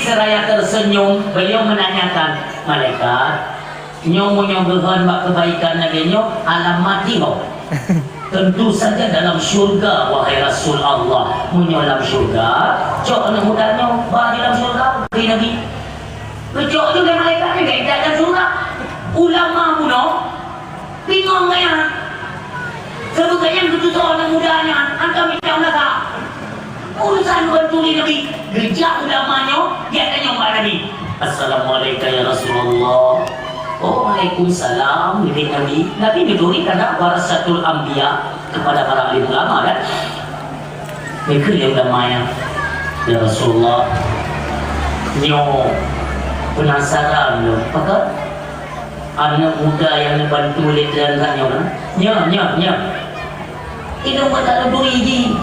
seraya tersenyum, beliau menanyakan, malaikat, nyomo berhan bak kebaikan lagi nyo alamat nyo. Tentu saja dalam syurga, wahai Rasul Allah. Munyo dalam syurga, cok anak mudanya bah di dalam syurga, beri Nabi. Cok juga malaikat ni gak dalam syurga. Ulama muno bingung gaya. Sebagainya begitu anak mudanya, anda minta nak urusan bantuli Nabi. Gerja ulamanya dia tanya Mbak Nabi, Assalamualaikum ya Rasulullah. Oh, Waalaikumsalam, milik Nabi. Nabi diberi karena warasatul anbiya kepada para alim ulama kan. Mereka yang ulamanya, ya Rasulullah, nyo penasaran lo, apakah anak muda yang bantu literan kan nyo kan? Nya. Ini buat tak ada biji.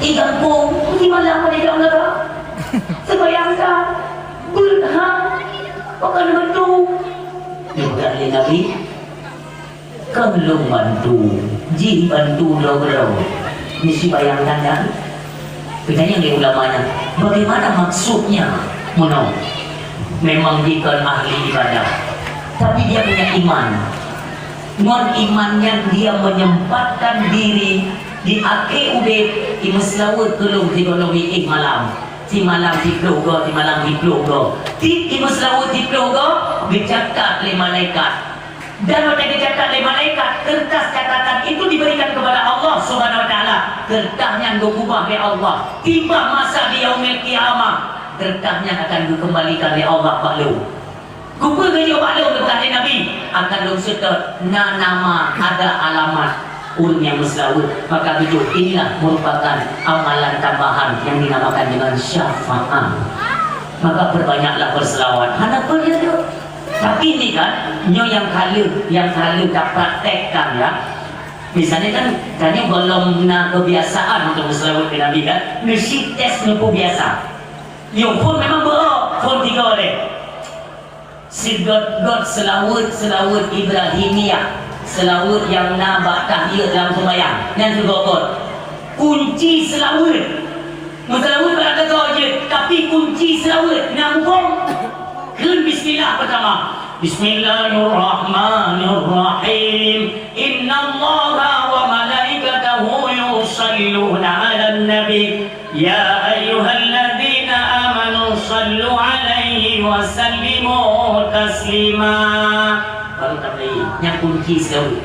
Kampung, di mana pada jam lada? Sebayangkan, berhang. Pakai bantu juga oleh Nabi belum bantu ji bantu lo misi bayangkan kan bedanya oleh ulamanya bagaimana maksudnya mono memang dia ahli ibadah tapi dia punya iman non imannya dia menyempatkan diri di akhir udah di meslawut kelung teknologi malam di malam di keluarga, di malam di keluarga di maslawut di keluarga dicatat oleh malaikat dan pada dicatat oleh malaikat kertas catatan itu diberikan kepada Allah Subhanahu Wa Taala kertasnya diubah oleh Allah tiba masa di yaumil kiamah kertasnya akan dikembalikan oleh Allah balu kumpul ke balu kertas Nabi akan diserta nama ada alamat yang meslawut maka hidup inilah merupakan amalan tambahan yang dinamakan dengan syafaat maka berbanyaklah berselawat anak berjaya tapi ini kan nyo yang kali tak praktekkan ya misalnya kan tanya belum na kebiasaan untuk berselawat ke Nabi kan mesti tes nuku biasa yo pun memang pun tiga oleh si God selawat Ibrahimiyah selawat yang nabak tahiyat dalam sembahyang yang juga kunci selawat selawat berada saja tapi kunci selawat nangkong kun bismillah pertama Bismillahirrahmanirrahim innallaha wa malaikatahu yusalluna 'alan nabi ya ayyuhalladzina amanu sallu 'alaihi wa sallimu taslima baru tambahin yang kunci selawat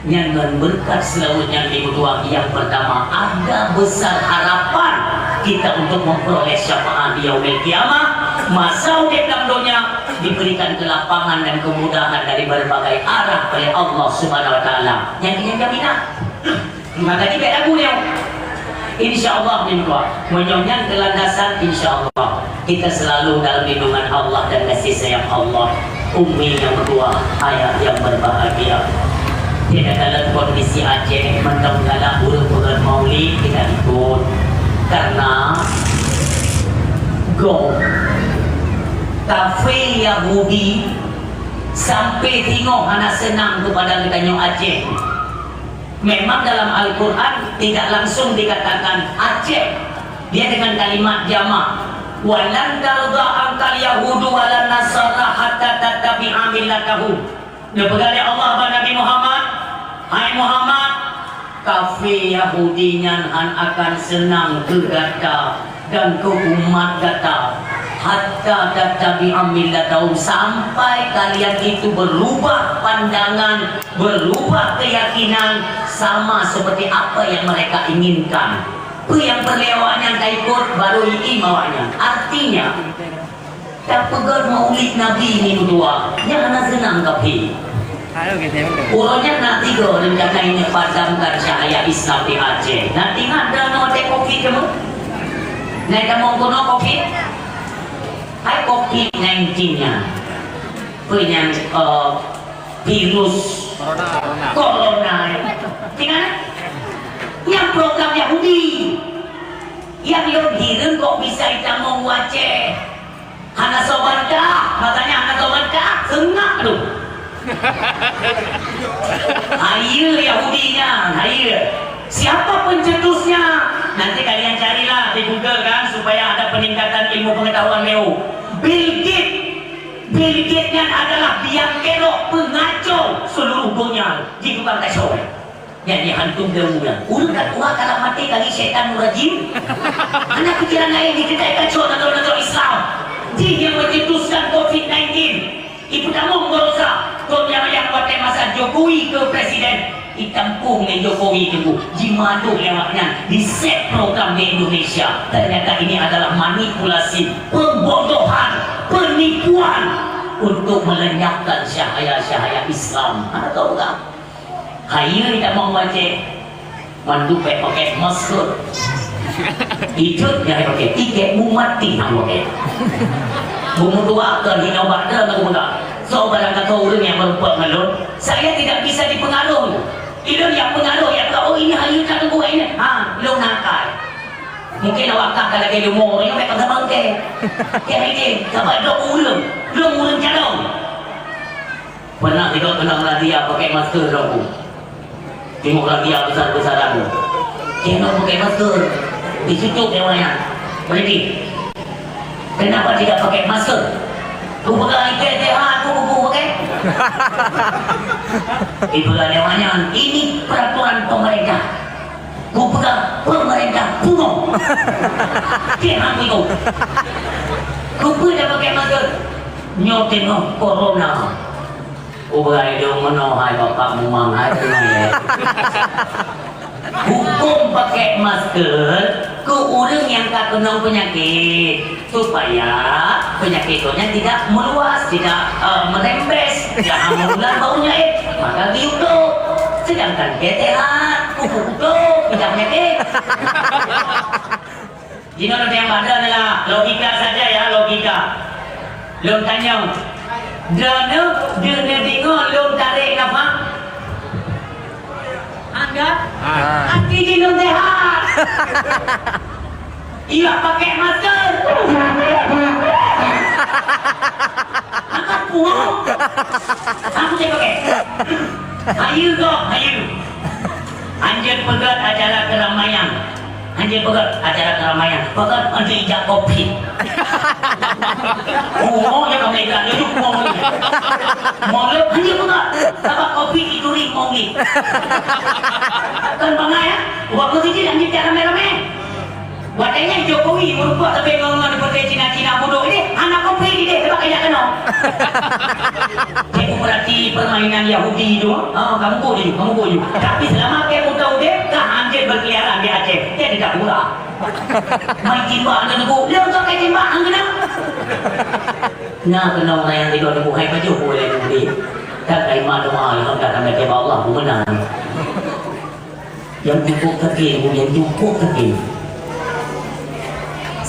yang berkat selawat yang dibutuhkan yang pertama ada besar harapan kita untuk memperoleh syafaat di yaumil kiamah masa udah dalam dunia diberikan kelapangan dan kemudahan dari berbagai arah oleh Allah Subhanahu Wa Taala yang jaminan maka ini beda punya insyaallah menyonya kelandasan insyaallah kita selalu dalam lindungan Allah dan kasih sayang Allah Umi yang kedua, ayah yang berbahagia. Tidak dalam kondisi Aceh mendengar burung maulid kita ikut karena kafe Yahudi sampai tengok anak senang kepada kita Aceh. Memang dalam Al-Quran tidak langsung dikatakan Aceh, dia dengan kalimat jamak. Walan tarda angkal yahudu walan nasara hatta tattabi'a millatahum. Diberi Allah kepada Nabi Muhammad, hai Muhammad, kafe Yahudinya akan senang ke gata dan ke umat gata hatta tattabi'a millatahum, sampai kalian itu berubah pandangan, berubah keyakinan sama seperti apa yang mereka inginkan. Yang perlewanya tak ikut baru ini mawanya. Artinya tak pegang maulid Nabi ini berdua jangan senang kapi urutnya nanti go rencana ini padamkan cahaya Islam di Aceh nanti ada no te kopi kamu naik kamu kono kopi hai kopi 19 nya punya virus corona tinggal yang program Yahudi yang dihirin kok bisa kita mau Aceh anak sobat kah makanya anak sobat kah sengak tuh air Yahudinya air siapa pencetusnya Nanti kalian carilah di Google kan supaya ada peningkatan ilmu pengetahuan Leo. Bill Gates-nya adalah biang kerok pengacau seluruh dunia di tukang kacau. Yang hantum kemudian udah tua kalau mati kali setan rajim. Anak pikiran lain di kita kacau negara-negara Islam. Dia yang mencetuskan COVID-19. Ibu tamu merosak yang pada masa Jokowi ke presiden. Ditampung oleh Jokowi itu dimaduk lewatnya di set program di Indonesia. Ternyata ini adalah manipulasi, pembodohan, penipuan untuk melenyapkan syahaya-syahaya Islam. Anda tahu tak? Hayu tidak mau baca mandu pakai masker. Itu yang pakai tiket mati nak pakai. Bumbu tua ke hina badan aku enggak. So barang kata orang yang berbuat malu, saya tidak bisa dipengaruhi. Itu yang pengaruh yang kata, oh ini Hayu tak tunggu ini. Lo nakal. Mungkin awak kakak lagi lumur, yang mereka sama ke. Kayak ini, sampai lo ulung calon. Pernah tidak kenal dia pakai masker aku. Tengok lagi yang besar-besaran. Tengok pakai masker. Disucuk lewatnya. Berhenti. Kenapa tidak pakai masker? Aku pegang IKTH, aku pakai. Ibu lewatnya. Ini peraturan pemerintah. Aku pegang pemerintah kuno. Kenapa itu? Aku tidak pakai masker. Nyotin corona. Ubay dong hai bapak mumang hai ya. Hukum pakai masker ke orang yang tak kena penyakit supaya penyakitnya tidak meluas, tidak merembes, jangan menular baunya maka gitu. Sedangkan kita kupu-kupu tidak penyakit. Jino ada yang badan lah, logika saja ya logika. Lo tanya. Dana dengar lo tarik apa? Anda? Hati di lo sehat. Iya pakai masker. Angkat pulang. Aku saya pakai. Hayu kok, hayu. Anjir pegat acara keramaian. Anjir pegat acara keramaian. Pegat anjir ijak kopi. Oh, ya kamu ikan itu mau ni. Mau le, anjir pegat. Dapat kopi tiduri mau ni. Kan bangga ya? Waktu kecil anjir cara merah-merah. Watanya Jokowi merupakan tapi ngomong seperti Cina-Cina bodoh ini anak kopi ini deh, sebab kayak kena. Kamu berarti permainan Yahudi itu, kamu bodoh. Tapi selama kamu tahu deh, anjir berkeliaran di Aceh, dia tidak murah. Main timbang dan aku, dia untuk kayak timbang, kena. Nah, kena orang yang tidak ada buhay baju boleh beli. Tak kayak mana yang tak akan baca Allah benar. Yang cukup kaki, yang cukup kaki.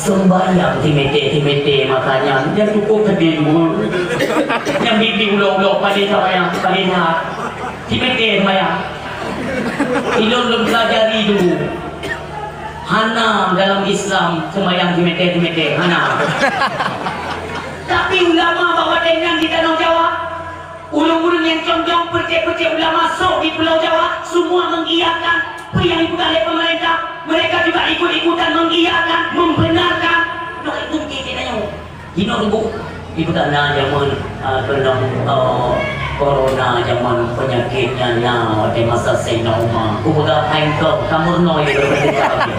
Sembahyang timete makanya yang cukup sedih dulu yang bibi ulo-ulo pada saya pada timete sembahyang ilmu belum pelajari dulu hana dalam Islam sembahyang timete hana tapi ulama bawa dengan di Tanah Jawa ulung-ulung yang condong percaya ulama masuk di Pulau Jawa semua mengiyakan apa yang dibuat oleh pemerintah. Mereka juga ikut-ikutan mengiyakan, membenarkan. Nak ikut kita nanya. Gino tunggu. Ikutan zaman corona, zaman penyakitnya di masa Sayyidina Umar. Aku pegang handphone, kamu no yang berbicara.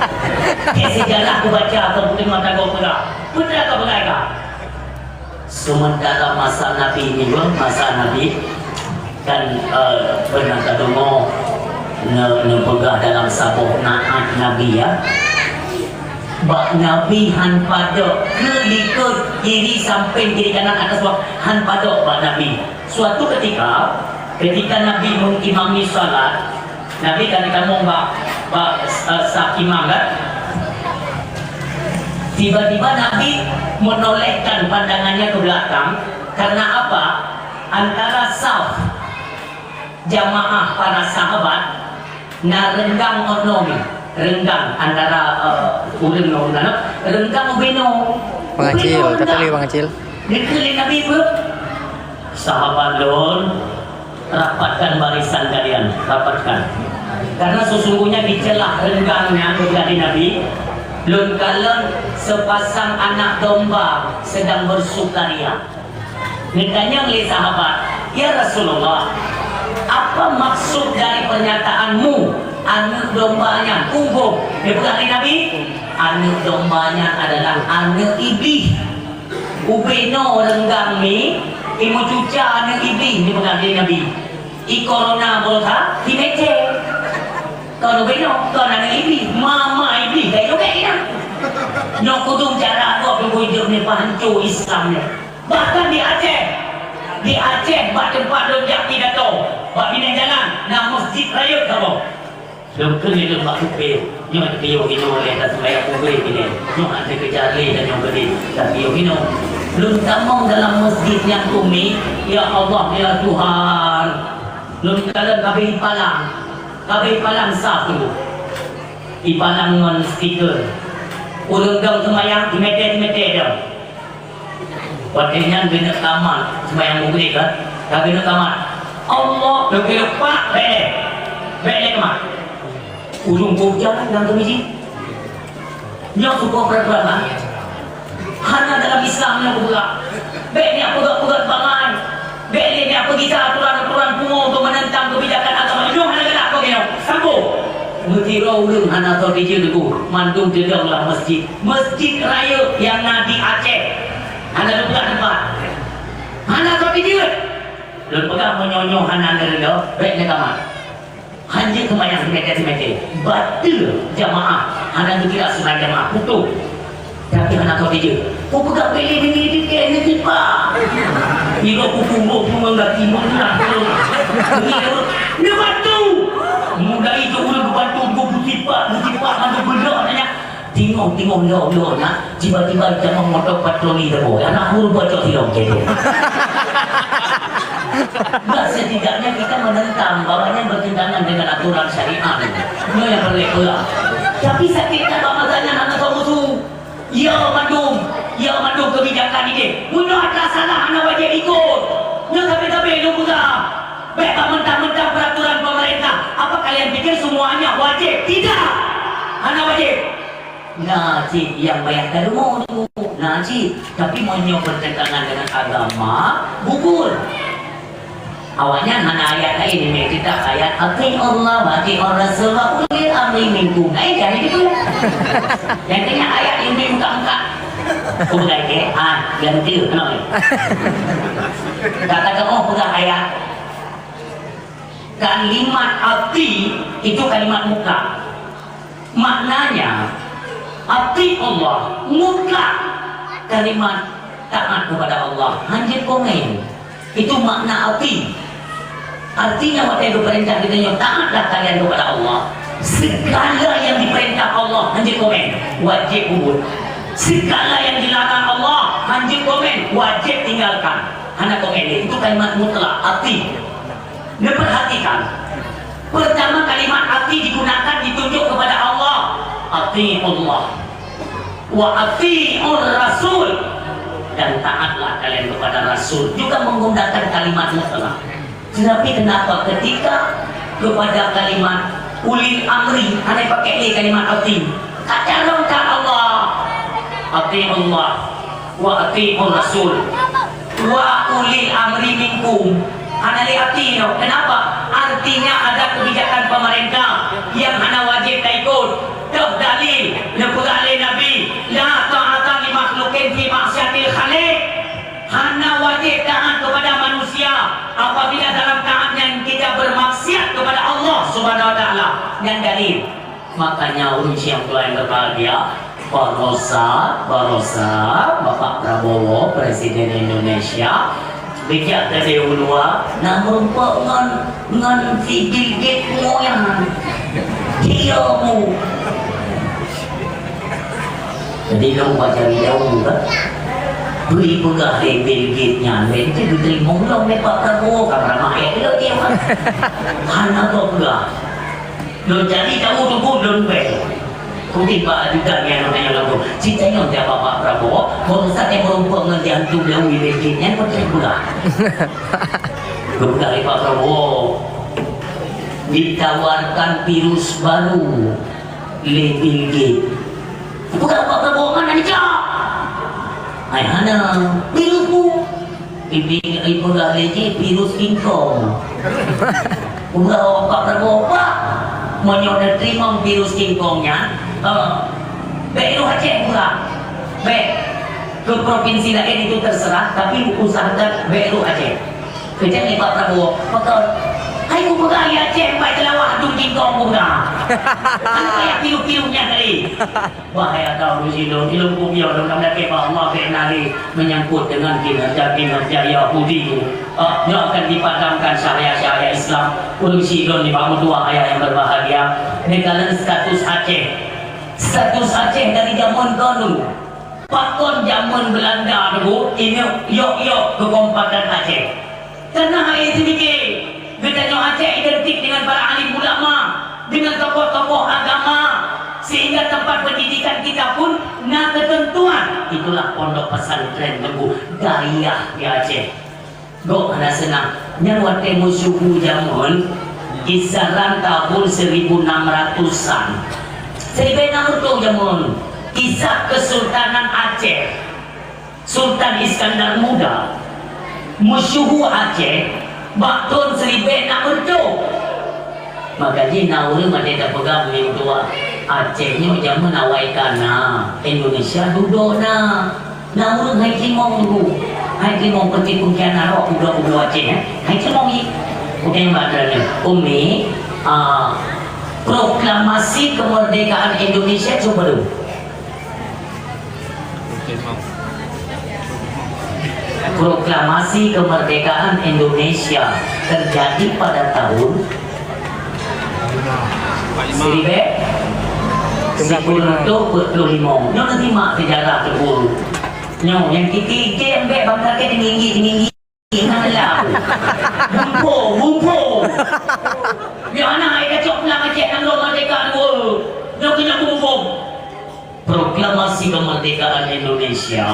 Kayak sejarah aku baca atau putih mata kau pegang. Betul atau betul? Sementara masa Nabi ini, masa Nabi kan benar kata mau nepegah dalam sabuh naat Nabi ya. Bak Nabi han pada kelikut kiri sampai kiri kanan atas bawah han pada bak Nabi. Suatu ketika Nabi mengimami salat, Nabi kan kamu bak sakimam kan. Tiba-tiba Nabi menolehkan pandangannya ke belakang karena apa? Antara saf jamaah para sahabat na renggang onomi renggang antara urang renggang ubeno pengacil kata lagi pengacil dikeliling Nabi ber sahabat lon rapatkan barisan kalian rapatkan Karena sesungguhnya dicelah renggangnya dari Nabi. Lun kalen sepasang anak domba sedang bersukaria. Ditanya oleh sahabat, ya Rasulullah, apa maksud dari pernyataanmu anak dombanya ungguh? Dia bilang Nabi, anak dombanya adalah anak iblis. Ubeno renggang mi, imu cuca anak iblis. Dia bilang Nabi, i corona bolta di mece. Kalau ubeno, kalau anak iblis, mama iblis, kayak juga. Nyok kudung cara aku hidup ni pahancu Islamnya. Bahkan di Aceh, bak tempat lonjak pidato, bak bina jalan, nak masjid raya kamu. Lengkang itu bak kupil, nyok piyo hino oleh tak sembahyang kupil ini, nyok ada kejari dan nyok beri, tak piyo hino. Lun tamong dalam masjid yang umi, ya Allah ya Tuhan. Lun kalian kabeh palang satu, ipalang ngon stiker. Ulang dong semayang di mete dong. Wakilnya bina kamar semayang mugri kan? Tak bina kamar. Allah lebih lepak bele kamar. Ujung jalan dalam kemisi. Yang suka peraturan. Hanya dalam Islam yang pula. Bele ni pegat bangan. Bele ni pergi aturan-aturan pungo untuk menentang kebijakan agama. Jom hanya kena kau kena sambung. Mutirau lung hana tau dijil tu mandung dedanglah masjid raya yang di Aceh. Hana buka tempat hana tau dijil lun pegang menyonyoh hana nerenda baik ni kamar hanya kemayang semete batal jamaah hana tu tidak sunat jamaah putus tapi hana tau dijil ku pegang pilih ni tipa ilo ku punggung menggak timur nak ni batu muda itu udah bantu bucipak mantu belah nanya tengok lo nak tiba-tiba jangan motor patroli tebo anak huru baca tilong jadi. Nah, setidaknya kita menentang bahwanya bertentangan dengan aturan syariat. Ini yang boleh pula. Tapi sakitnya bahwasanya anak tahu ya mandum kebijakan ini. Mudah ada salah anak wajib ikut. Yang tapi lu bukan. Baik mentang-mentang peraturan pemerintah. Apa kalian pikir semuanya wajib? Tidak. Hanya wajib. Najib yang bayar dari rumah tu. Najib. Tapi mau bertentangan dengan agama, gugur. Awalnya hanya ayat lain ini kita ayat Ati Allah wa ati Rasul wa ulil amri minkum. Jadi gitu. Yang kena ayat ini muka-muka. Bukan ke? Ganti. Kata bukan ayat. Kalimat ati itu kalimat muka. Maknanya ati Allah mutlak. Kalimat taat kepada Allah. Hanjir komen. Itu makna ati. Artinya waktu itu perintah kita taatlah kalian kepada Allah. Segala yang diperintah Allah hanjir komen wajib ubud. Segala yang dilarang Allah hanjir komen wajib tinggalkan. Hana komen itu kalimat mutlak ati. Diperhatikan. Pertama kalimat ati digunakan ditunjuk kepada Allah. Ati Allah. Wa ati'ur Rasul. Dan taatlah kalian kepada Rasul. Juga menggunakan kalimat mutlak. Tetapi kenapa ketika kepada kalimat ulil amri hanya pakai kalimat ati? Kacalongkan Allah. Ati Allah. Wa ati'ur Rasul. Wa ulil amri minkum. Hana liati no. Kenapa? Artinya ada kebijakan pemerintah yang hana wajib ikut. Dalil lepas Nabi la ta'ata li makhluqin fi ma'siyatil khaliq. Hana wajib taat kepada manusia apabila dalam taatnya kita bermaksiat kepada Allah Subhanahu wa taala. Dan dalil. Makanya urusi yang tua yang berbahagia Barosa Bapak Prabowo Presiden Indonesia bijak dari ulua nak merumpuk ngan si Bill Gates moyang dia mu jadi lu baca jauh kan beri pegah dari Bill Gates nya lain tu diterima ulang oleh Pak Prabowo kan ramah ayat dia kan hana kau pegah lu jadi jauh tu pun lu Mungkin Pak juga yang namanya lagu ceritanya untuk Pak Prabowo baru saat yang merumpuk dengan jantung dan wilayahnya percaya pula kemudian Pak Prabowo ditawarkan virus baru Bill Gates. Bukan apa kebohongan ani cak. Ai hana virusmu. Ibu dah lagi virus King Kong. Bukan apa berbohong. Menyoda terima virus King Kongnya. Baik Aceh pula. Baik ke provinsi lain itu terserah, tapi usahakan baik Aceh. Kerja ni Pak Prabowo. Betul. Hai ku beraya Aceh baik telawah tu King Kong pula. Kan kayak pilu-pilunya kali. Bahaya tahu di sini. Ilmu biar dalam laki Allah kenali menyangkut dengan kinerja Yahudi itu. Dia akan dipadamkan syariah Islam. Urusi don di bawah dua ayat yang berbahagia. Dengan status Aceh. Status Aceh dari zaman dulu. Pakon zaman Belanda dulu ini yok kekompakan Aceh. Karena hari sedikit. Betanya Aceh identik dengan para alim ulama, dengan tokoh-tokoh agama, sehingga tempat pendidikan kita pun nak ketentuan. Itulah pondok pesantren Teguh Dayah di Aceh. Go ada senang. Nyawat temu suku zaman kisaran tahun 1600-an. 1600 zaman kisah Kesultanan Aceh. Sultan Iskandar Muda musuhu Aceh Bakton 1600. Makanya nauru mereka pegang yang tua Acehnya jangan menawaikan Indonesia duduk nauru hai kimong dulu hai kimong pergi pungkian narok udah Aceh hai kimong ini bukan badannya Umi proklamasi kemerdekaan Indonesia coba dulu. Proklamasi kemerdekaan Indonesia terjadi pada tahun 1945. Nyo nanti mak sejarah terburu. Nyo yang ketiga ambek bangsa ke tinggi. Ngalah. Bumpo. Dia anak ai kacok lang Aceh nang kemerdekaan wo. Nyo kena bumpo. Proklamasi kemerdekaan Indonesia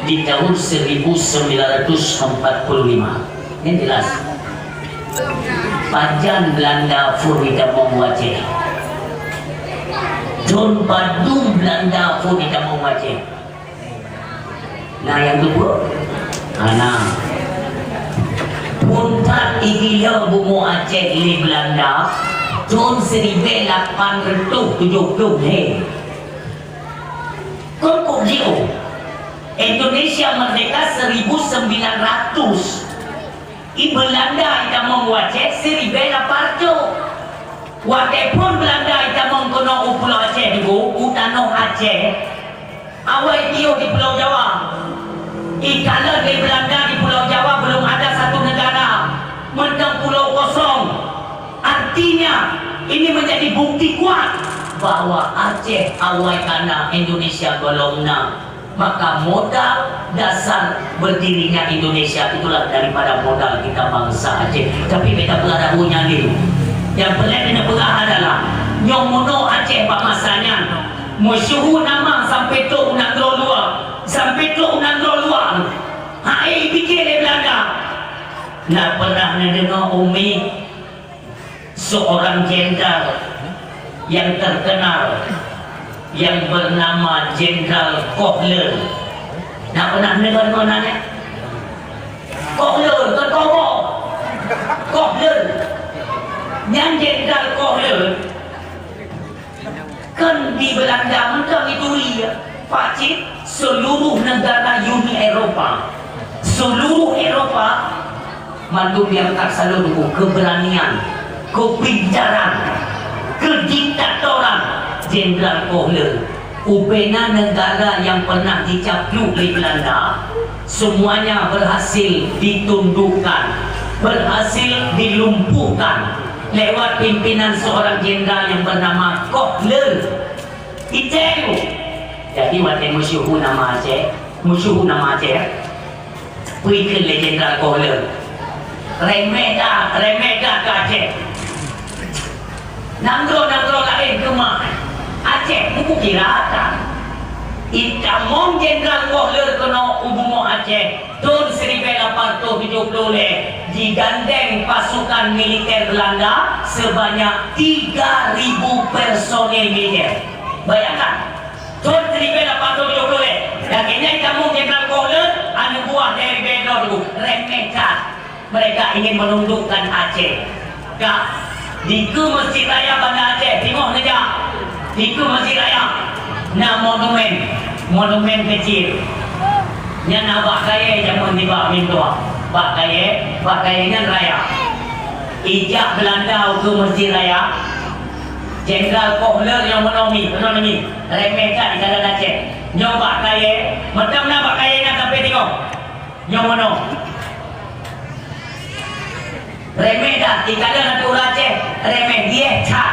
di tahun 1945. Ini jelas. Pajan Belanda Furida Aceh. John Badung Belanda Furida Aceh. Nah yang kedua, Puntat Igilia Bumu Aceh di Belanda tahun 1870. Kok jauh? Indonesia merdeka 1900. Belanda kita Aceh 1800. Walaupun Belanda kita mengkono Pulau Aceh dulu, utano Aceh. Awal dia di Pulau Jawa. Kalau di Belanda di Pulau Jawa belum ada satu negara, mentang pulau kosong. Artinya ini menjadi bukti kuat bahwa Aceh awal kana Indonesia golongna. Maka modal dasar berdirinya Indonesia itulah daripada modal kita bangsa Aceh. Tapi beta berada punya ni. Yang pelik dengan berah adalah nyomono Aceh pak masanya. Musuh nama sampai tu unang luar. Sampai tu unang luar. Hai fikir di Belanda. Nak pernah dengar Umi seorang jenderal yang terkenal yang bernama Jenderal Kohler. Nak pernah dengar namanya? Kohler, Ketua Kohler. Yang Jenderal Kohler kan di Belanda mentang itu Pak Cik, seluruh negara Uni Eropa, seluruh Eropa mandu yang tak selalu keberanian, kepintaran, kediktatoran Jenderal Kohler. Upena negara yang pernah dicapluk oleh Belanda semuanya berhasil ditundukkan, berhasil dilumpuhkan lewat pimpinan seorang jenderal yang bernama Kohler. Itu jadi waktu musuh nama Aceh pergi ke Jenderal Kohler. Remeh dah ke Aceh. Nangro lain ke mana? Aceh buku kiratan. Itamong Jenderal Kohler kena hubungan Aceh tahun 1870. digandeng pasukan militer Belanda sebanyak 3.000 personel militer. Bayangkan, John 1870 akhirnya kamu Jenderal Kohler anu buah dari Bedor itu remehkan. Mereka ingin menundukkan Aceh. Kak, di ke Masjid Raya Banda Aceh, tengok saja. Di ke Masjid Raya, nah monumen kecil. Nya nak bak kaya jamun di bak mintua. Bak kaya raya. Ijak Belanda ke Masjid Raya. Jenderal Kohler yang menolongi, remehkan di Kandang Aceh. Nyo bak kaya, macam nak bak kaya nak sampai tengok. Nyo mono. Remeh dah, di Kandang Aceh, remeh dia cak.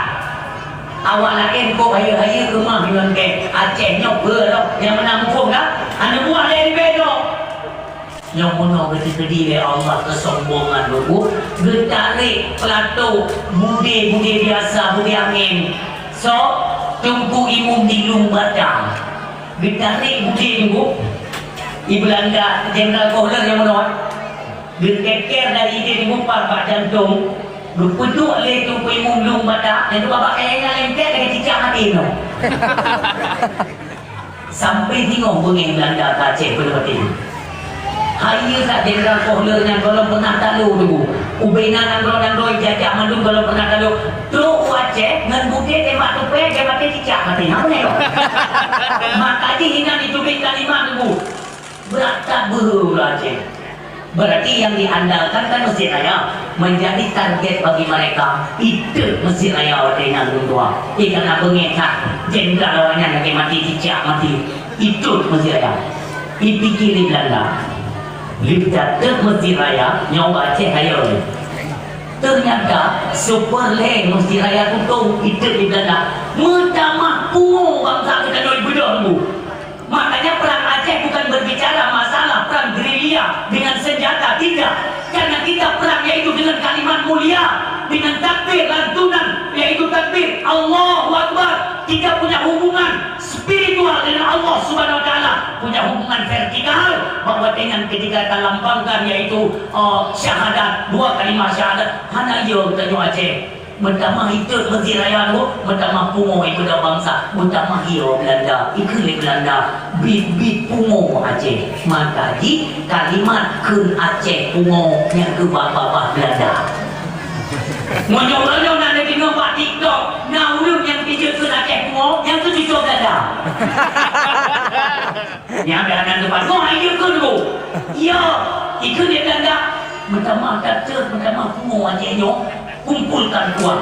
Awak lain kau haya-haya rumah dengan ke Aceh nyo berok yang menampung dah. Anda buah dari bedo. Yang mono kedi le Allah kesombongan bu. Getarik pelato budi biasa budi angin. So tunggu imum di lumbadang. Getarik budi bu. Di Belanda Jenderal Kohler yang mono. Gekeker dari ide dibumpar pak jantung. Duduk le tu imum lumbadang. Yang tu bapak kayaknya lengket dengan cicak hati no. Sampai tengok bunyi Belanda ke Aceh pada waktu itu. Hanya kat Jenderal Kohler yang kalau pernah talu dulu. Ubainan yang kalau jajak mandu kalau pernah talu. Teruk Aceh dengan bukit tembak tupai dia mati cicak mati. Apa ni kau? Maka aja hina ditubik kalimat dulu. Berat tak berulah Aceh. Berarti yang diandalkan kan Masjid Raya menjadi target bagi mereka. Itu Masjid Raya dengan tua. Karena pengecat jenderal awalnya lagi mati cicak mati. Itu Masjid Raya. Dipikir di Belanda. Lihat ke Masjid Raya nyawa Aceh Raya. Ternyata super leng Masjid Raya tutup itu di Belanda. Mentamah pungu bangsa kita doi bedah bu. Makanya perang Aceh bukan berbicara masalah perang gerilya dengan senjata, tidak. Karena kita perang yaitu dengan kalimat mulia, dengan takbir lantunan, yaitu takbir Allahu Akbar. Kita punya hubungan spiritual dengan Allah Subhanahu Wa Taala, punya hubungan vertikal bahwa dengan ketika kita lambangkan yaitu syahadat, dua kalimat syahadat. Hana yo kita Aceh. Mentamah itu Masjid Raya tu, mentamah pungo ibu dah bangsa, mentamah hio Belanda, ikut Belanda, bit pungo Aceh. Maka di kalimat kun Aceh pungo yang ke bapa Belanda. Menyobalnya nak tengok pak TikTok, naulun yang kerja kun Aceh pungo, yang tu cucuk Belanda. Yang berada depan, kau ayo kun tu, ya, ikut dia Belanda. Mentamah kata, mentamah pungo Aceh nyo. Kumpulkan uang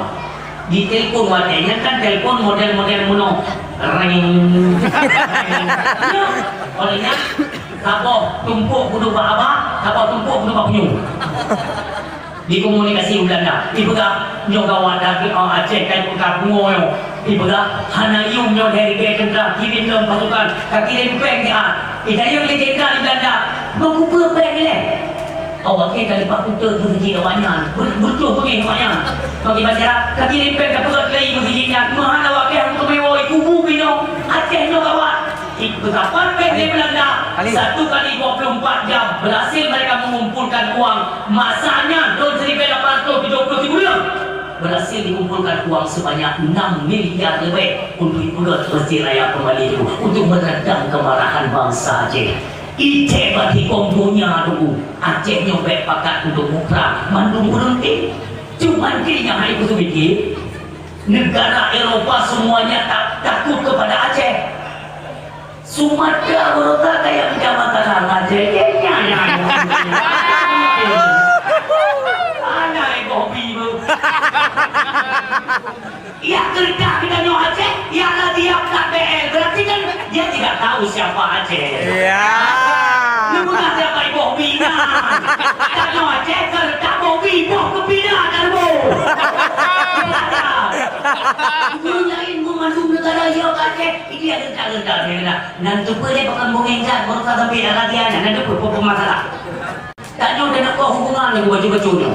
di telepon wadahnya kan telepon model-model mono ring ya olehnya kapok tumpuk kudu apa kapok tumpuk kudu penyu di komunikasi Belanda dipegang nyoga wadah di Aceh kan pegang bungo dipegang hana yung nyo dari kendra kirim dalam pasukan kirim peng dia yang legenda di Belanda mengumpul peng ni awak kita lepas putar bersiji awaknya betul pergi awaknya bagi masyarakat kaki lempeng ke perut lagi bersijinya mahal awak yang untuk mewah kubu bino Aceh no kawan berkapan peng di Belanda 1 kali 24 jam berhasil mereka mengumpulkan uang masanya tahun 1870 berhasil dikumpulkan uang sebanyak 6 miliar lebih untuk dipugar Masjid Raya kembali itu untuk meredam kemarahan bangsa Aceh. Ite bagi kompunya dulu Aceh nyobek pakat untuk mukrah Bandung berhenti cuman kirinya hari itu bikin negara Eropa semuanya takut kepada Aceh. Sumatera Barat kayak kecamatan Aceh anak kopi ya kerja kita nyo Aceh ya dia KPL berarti kan dia tidak tahu siapa Aceh. Iya. Lu bukan siapa ibu bina. Kalau Aceh kerja bobi boh kebina kan bu. Nyain mengandung negara yo Aceh ini ada kerja. Nanti boleh pakai mengengkat baru sampai lagi ada nanti masalah. Tak ada nak hubungan dengan baju-bajunya.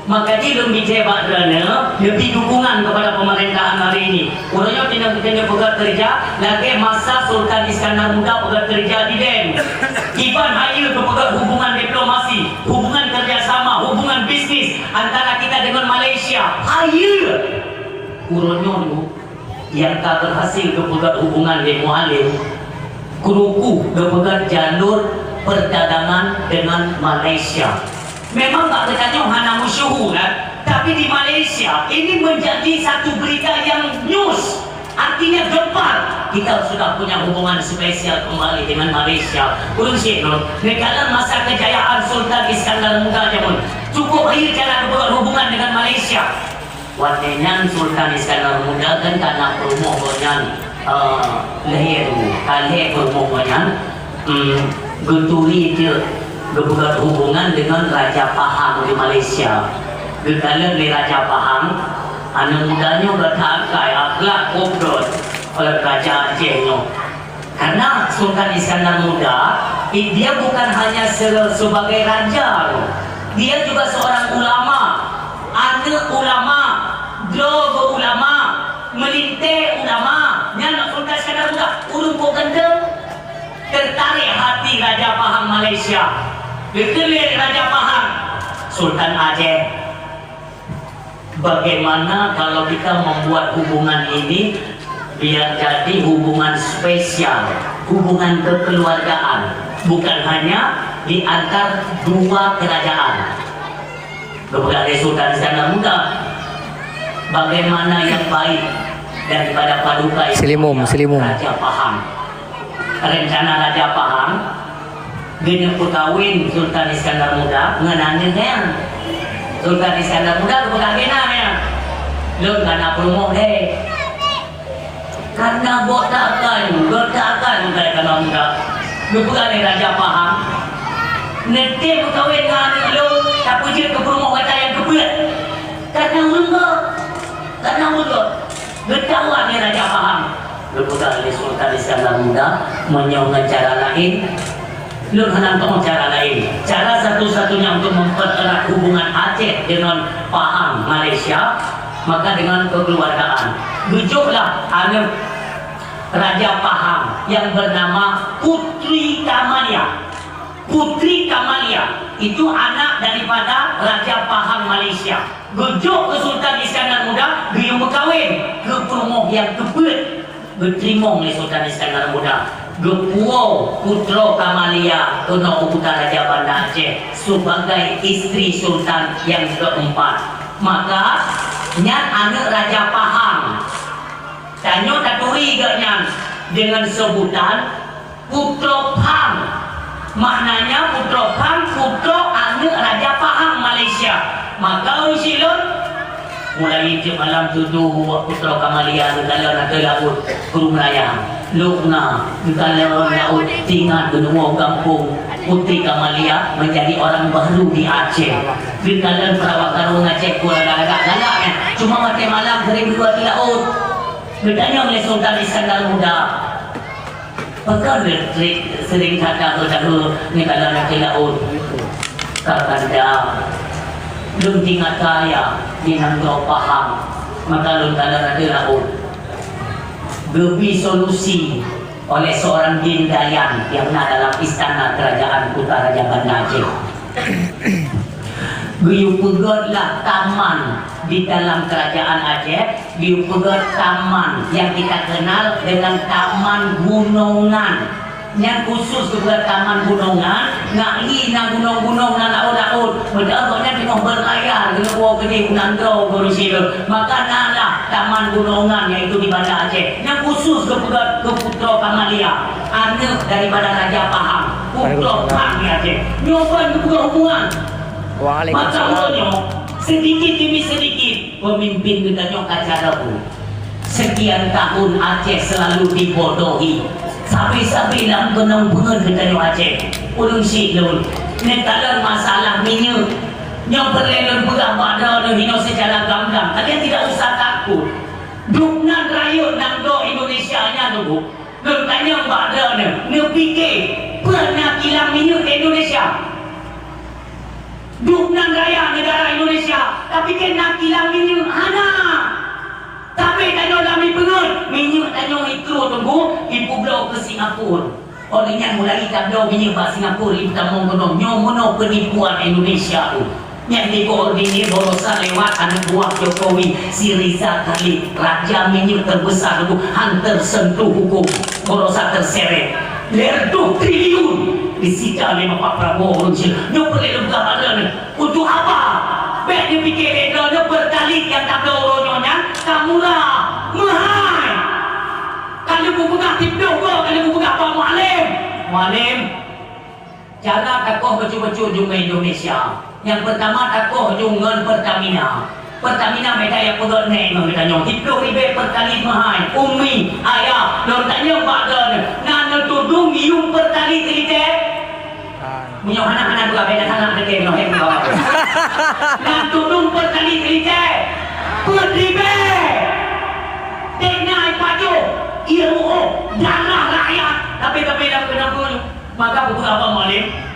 Maka dia lebih hebat kerana lebih dukungan kepada pemerintahan hari ini. Orangnya tidak pegat kerja lagi masa Sultan Iskandar Muda pegat kerja di Den. Iban Hayil pegat hubungan diplomasi, hubungan Malaysia. Ayo kuronyo tu yang tak berhasil kepegat hubungan dengan mualim kuruku kepegat jalur perdagangan dengan Malaysia. Memang tak bertanya hana masyhur kan, tapi di Malaysia ini menjadi satu berita yang news. Artinya gempar kita sudah punya hubungan spesial kembali dengan Malaysia. Urung Syekhnur, negara masa kejayaan Sultan Iskandar Muda pun cukup akhir cara berhubungan dengan Malaysia. Waktunya Sultan Iskandar Muda kan karena promonya lahir promonya genturi dia berbuat hubungan dengan Raja Pahang di Malaysia. Gedala di Raja Pahang anak mudanya bertakai akhlak kobrol oleh Raja Aceh karena Sultan Iskandar Muda dia bukan hanya sebagai raja, dia juga seorang ulama, anak ulama, dogo ulama, melintir ulama. Yang Sultan Iskandar Muda urung gendeng tertarik hati Raja Pahang Malaysia. Dikelir Raja Pahang Sultan Aceh, bagaimana kalau kita membuat hubungan ini biar jadi hubungan spesial, hubungan kekeluargaan, bukan hanya di antar dua kerajaan. Kepada Sultan Iskandar Muda, bagaimana yang baik daripada paduka Selimum. Raja Pahang. Rencana Raja Pahang gini kawin Sultan Iskandar Muda ngenangin kan. Sultan Iskandar Muda kepada genanya lu karena promo deh karena bertakan karena muda lu bukan Raja Pahang nanti berkawin dengan lu tak puji ke promo kata yang keberat karena muda bertawan Raja Pahang lu bukan Sultan Iskandar Muda menyongan cara lain. Lu hendak cara lain. Cara satu-satunya untuk mempererat hubungan Aceh dengan Pahang Malaysia, maka dengan kekeluargaan. Bujuklah anak Raja Pahang yang bernama Putri Kamalia. Putri Kamalia itu anak daripada Raja Pahang Malaysia. Bujuk ke Sultan Iskandar Muda, dia berkahwin ke promoh yang kebet. Berterima oleh Sultan Iskandar Muda. Gepuo Putro Kamalia Tono Putra Raja Banda Aceh sebagai istri Sultan yang keempat. Maka nyat anak Raja Pahang tanyo taturi gaknya dengan sebutan Putro Pang. Maknanya Putro Pang, Putro anak Raja Pahang Malaysia. Maka usilun mulai jam malam tujuh Putro Kamalia dalam nak laut Kurung Raya. Lukna kalau laut tinggal benua kampung Putri Kamalia menjadi orang baru di Aceh. Di dalam Perawak Karung Aceh galak-galaknya cuma mati malam sering dua di laut. Bedanya oleh Sultan Iskandar Muda. Pakar sering kata ni kalau nak ke laut kakanda belum tinggal kaya di Nanggau Pahang maka lu kalau nak ke laut gebi solusi oleh seorang jin Dayan yang ada dalam istana kerajaan Putra Raja Banda Aceh. Giu pegatlah taman di dalam kerajaan Aceh, giu pegat taman yang kita kenal dengan Taman Gunungan. Yang khusus juga Taman Gunungan, ngali na gunung-gunung na laut-laut. Bedagnya tengok berlayar dengan buah gede Nanggau Gorisido. Maka nala Taman Gunungan yaitu di Banda Aceh. Yang khusus ke Putro Kamalia, anak daripada Raja Pahang, Putro Pahang di Aceh. Nyoba juga hubungan. Maka sedikit demi sedikit pemimpin kita kaca dapu. Sekian tahun Aceh selalu dibodohi. Sabi-sabi dalam penang-penang kita Aceh. Ulung Syidul. Ini kalau masalah minyak. Yang berlelon pegah pada hino secara gamblang. Kalian tidak usah takut. Duknan rayut Nanggau Indonesia nya tu. Tanya pada ni fikir pernah kilang minyak ke Indonesia. Duknan raya negara Indonesia. Tapi kena kilang minyak hana. Tapi tanya kami pengut minyak tanya itu tunggu ibu belau ke Singapura. Olehnya mulai tablau minyak ke Singapura ibu tamong kono nyomono penipuan Indonesia tu. yang dikoordinir Borosa lewat anak buah Jokowi si Riza Khalid, raja minyak terbesar itu hantar sentuh hukum Borosa terseret 2 triliun disita oleh Pak Prabowo dia boleh lembaga badan untuk apa? Baik dia fikir dia berkali yang tak ada orangnya kamu lah mahal kalau buku nak tidur kalau buku nak apa Mualim cara takoh betul-betul juga Indonesia. Yang pertama takoh dengan Pertamina mereka yang perut naik mereka nyong hidup ribe perkali mahal umi ayah lalu tanya badan nak tudung iung perkali telite punya anak-anak juga beda anak dekat no hem bawa nak tudung perkali telite ribe denai paju ilmu darah rakyat tapi dah kenapa maka buku apa Malim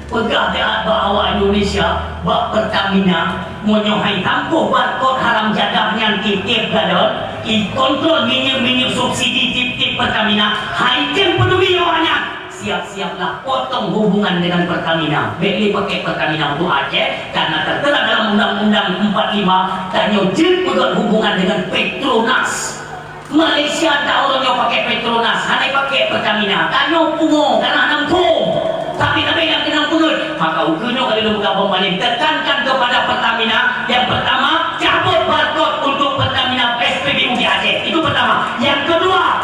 pegah dia bahawa Indonesia bak Pertamina menyohai tampuh barcode haram jadah yang tip-tip gadot kontrol minyak subsidi tip-tip Pertamina haikin peduli orangnya siap-siaplah potong hubungan dengan Pertamina beli pakai Pertamina untuk Aceh karena tertera dalam Undang-Undang 45 tanya jil pegang hubungan dengan Petronas Malaysia tak orang yang pakai Petronas hanya pakai Pertamina tanya pungung karena nampung tapi yang kena pungut maka ukurnya kalau buka pembalik tekankan kepada Pertamina yang pertama cabut barcode untuk Pertamina SPBU di Aceh itu pertama yang kedua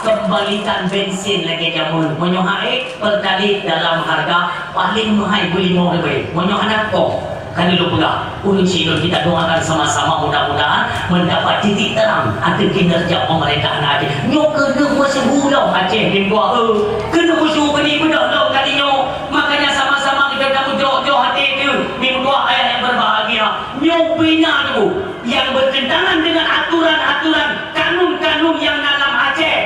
kembalikan bensin lagi jamun menyohai pertalite dalam harga paling mahal RM5 menyohai kok kan dulu pula ulun Cina kita doakan sama-sama mudah-mudahan mendapat titik terang ada kinerja pemerintahan Aceh nyok kena masih bulau Aceh di bawah kena musuh beri budak lau kalinya makanya sama-sama kita kamu jauh-jauh hati itu minggu ayat yang berbahagia nyok bina tu yang bertentangan dengan aturan-aturan kanun-kanun yang dalam Aceh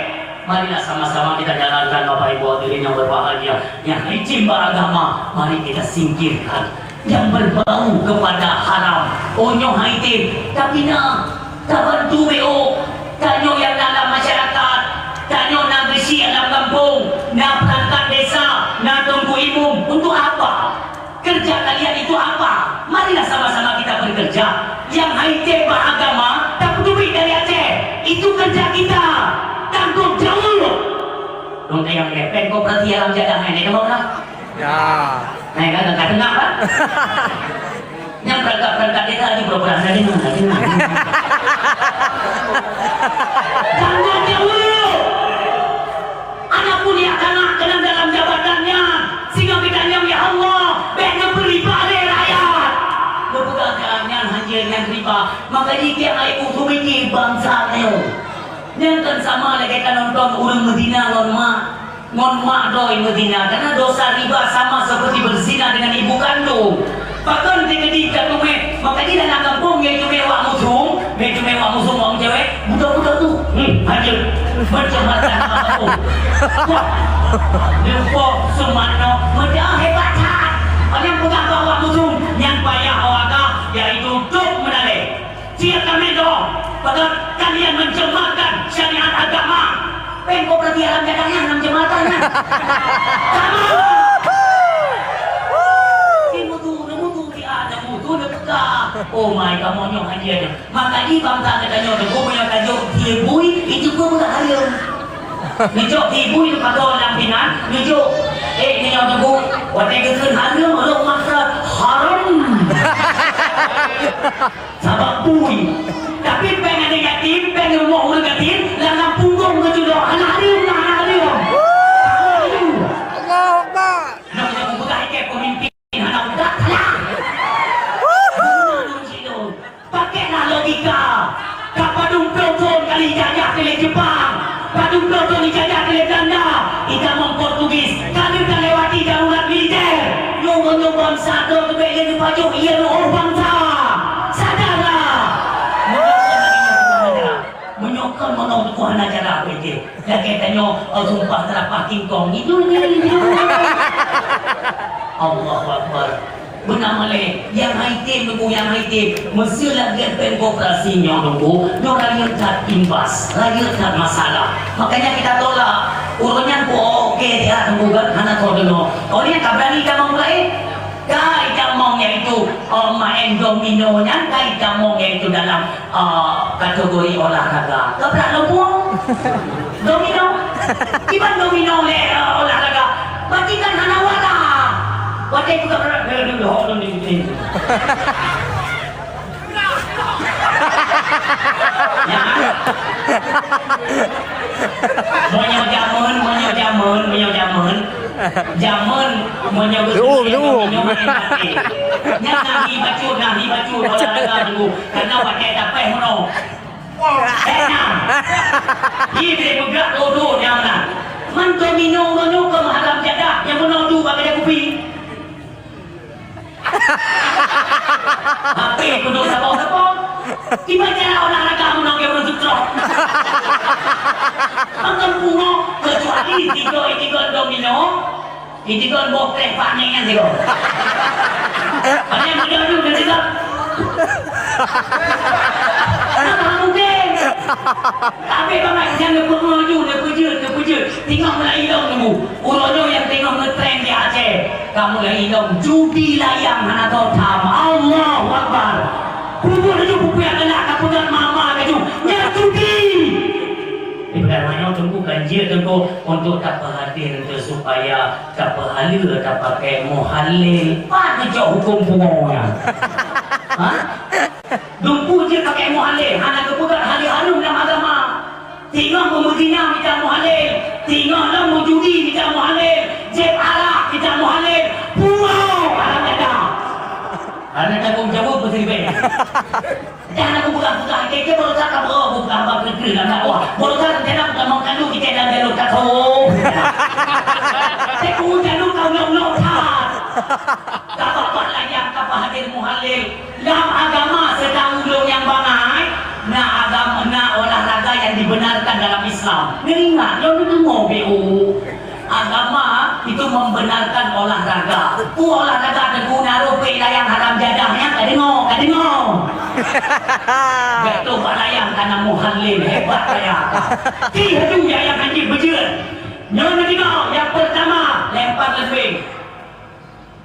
marilah sama-sama kita jalankan Bapak Ibu hadirin yang berbahagia yang licin beragama mari kita singkirkan yang berbau kepada haram onyo haitim tapi nak tak bantu BO tanyo yang dalam masyarakat tanyo nak besi dalam kampung nak perangkat desa nak tunggu imum untuk apa kerja kalian itu apa marilah sama-sama kita bekerja yang haitim beragama tak peduli dari Aceh itu kerja kita tanggung jawab dong yang lepek kau berarti alam jadah ini kamu nak Ya. Nah, kan enggak dengar kan? Yang perangkat desa lagi beroperasi dari mana? Tanggung jawab. Anak pun yang kena dalam jabatannya, sehingga kita ya Allah, banyak beri pada rakyat. Kepegaannya hanya yang riba, maka dia air utuh ini bangsa neo. Yang kan sama lagi kita nonton urang Medina ngon mak doi Medina karena dosa riba sama seperti berzina dengan ibu kandung bahkan ketika tume maka dia nak kampung yang tume wak musung orang cewek budak-budak tu hancur berjematan kampung wah lupa semano macam hebat orang pegang bawa musung yang payah awaka yaitu duk menale siap kami dong bahkan kalian mencemarkan syariat agama pengko berarti alam jadahnya 6 jematannya sama mutu ada mutu dekat oh my kamu nyong aja maka di bangsa katanya aku punya tajuk hibui itu pun berhasil nijok hibui itu pakai orang pinan nijok ni yang aku wadah kekan hasil malah maksa haram sabab bui tapi pengen ada yatim pengen rumah orang yatim dalam punggung ke jodoh anak dia Allah Akbar. nak yang bukan ikut pemimpin anak budak salah pakailah logika kapadung Proton kali jajah ke Jepang padung Proton dijajah ke Belanda idaman Portugis kali dah lewati darurat militer nyong bangsa tu kebaikan pajuk ia orang bangsa sadarlah menyokong menong Tuhan acara apa itu dah katanya sumpah terapah kingkong itu Allahu Akbar benar malih yang haitim nunggu yang haitim mesti lagi pengkooperasinya nunggu dia rakyat imbas rakyat masalah makanya kita tolak urunnya oke dia tunggu kan anak kau dulu kau ni tak berani kamu mulai dah ikan maunya itu main dominonya kita mongeng itu dalam kategori olahraga. Keprak lempung, domino, gimana domino olahraga? Berarti kan hanawara. Berarti itu keprak ya. Jamun nahi baju olahraga dulu karena pakai tapeh mono enak ini bergerak dodo yang mana man domino ke maharam jadah yang mono tu pakai dia kopi HP kudu sabong tiba cara olahraga mono ke mono sutrok makan puno kecuali tiga domino tiga bokrek panengnya sih kok ada yang muda dulu dan juga apa mungkin tapi kalau jangan bermaju dia pujud tengok mulai hilang nemu urono yang tengok ngetrend di Aceh kamu mulai hilang judi layang anak kau tam Allahu Akbar kubur itu buku yang kena kaputan mama kaju yang judi Ibaratnya tunggu ganjil tunggu untuk tak hadir supaya tak halil tak pakai muhalil. Apa jauh hukum pungongnya? Hah? Dumpu je pakai muhalil. Anak keputar halil harum dalam agama. Tengok memudina kita muhalil. Tengoklah mujudi kita muhalil. Jeb arak kita muhalil. Pulau alam ada. Anak tanggung jawab bersih-bersih. Jangan aku buka-buka kita baru cakap buka apa kerja dan wah baru cakap kita bukan mau kandu kita dan jalur kau saya pun jalur kau nyok tak layak tak hadir muhalil dalam agama sedang ulung yang bangai agama olahraga yang dibenarkan dalam Islam ingat yang itu ngobrol agama itu membenarkan olahraga olahraga terguna rupiah layang haram jadahnya kadang betul Pak Layang karena muhalil hebat layang tiga juga yang anjing berjerat yang ketiga yang pertama lempar lembing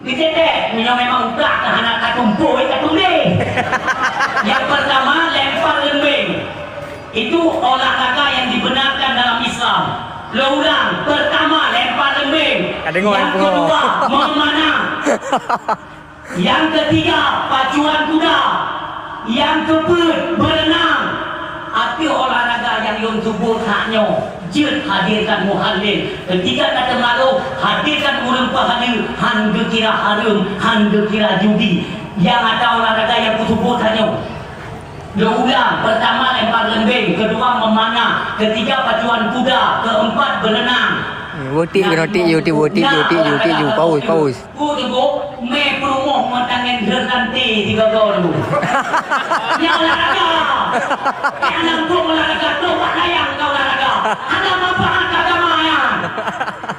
ditetek yang memang utak ke anak katumpuh yang pertama lempar lembing itu olahraga yang dibenarkan dalam Islam lo ulang pertama lempar lembing yang kedua memanah yang ketiga pacuan kuda yang keempat berenang api olahraga yang yang subur haknya jid hadirkan muhalil ketiga kata malu hadirkan urang pahadir hangga kira harum hangga kira judi yang ada olahraga yang subur haknya ulang pertama lempar lembing kedua memanah ketiga pacuan kuda keempat berenang Woti paus. Ku tu me promo mantangan gerante tiga tahun. Ya olahraga. Anak ku olahraga tu Pak Layang kau olahraga. Anak bapa agama ya.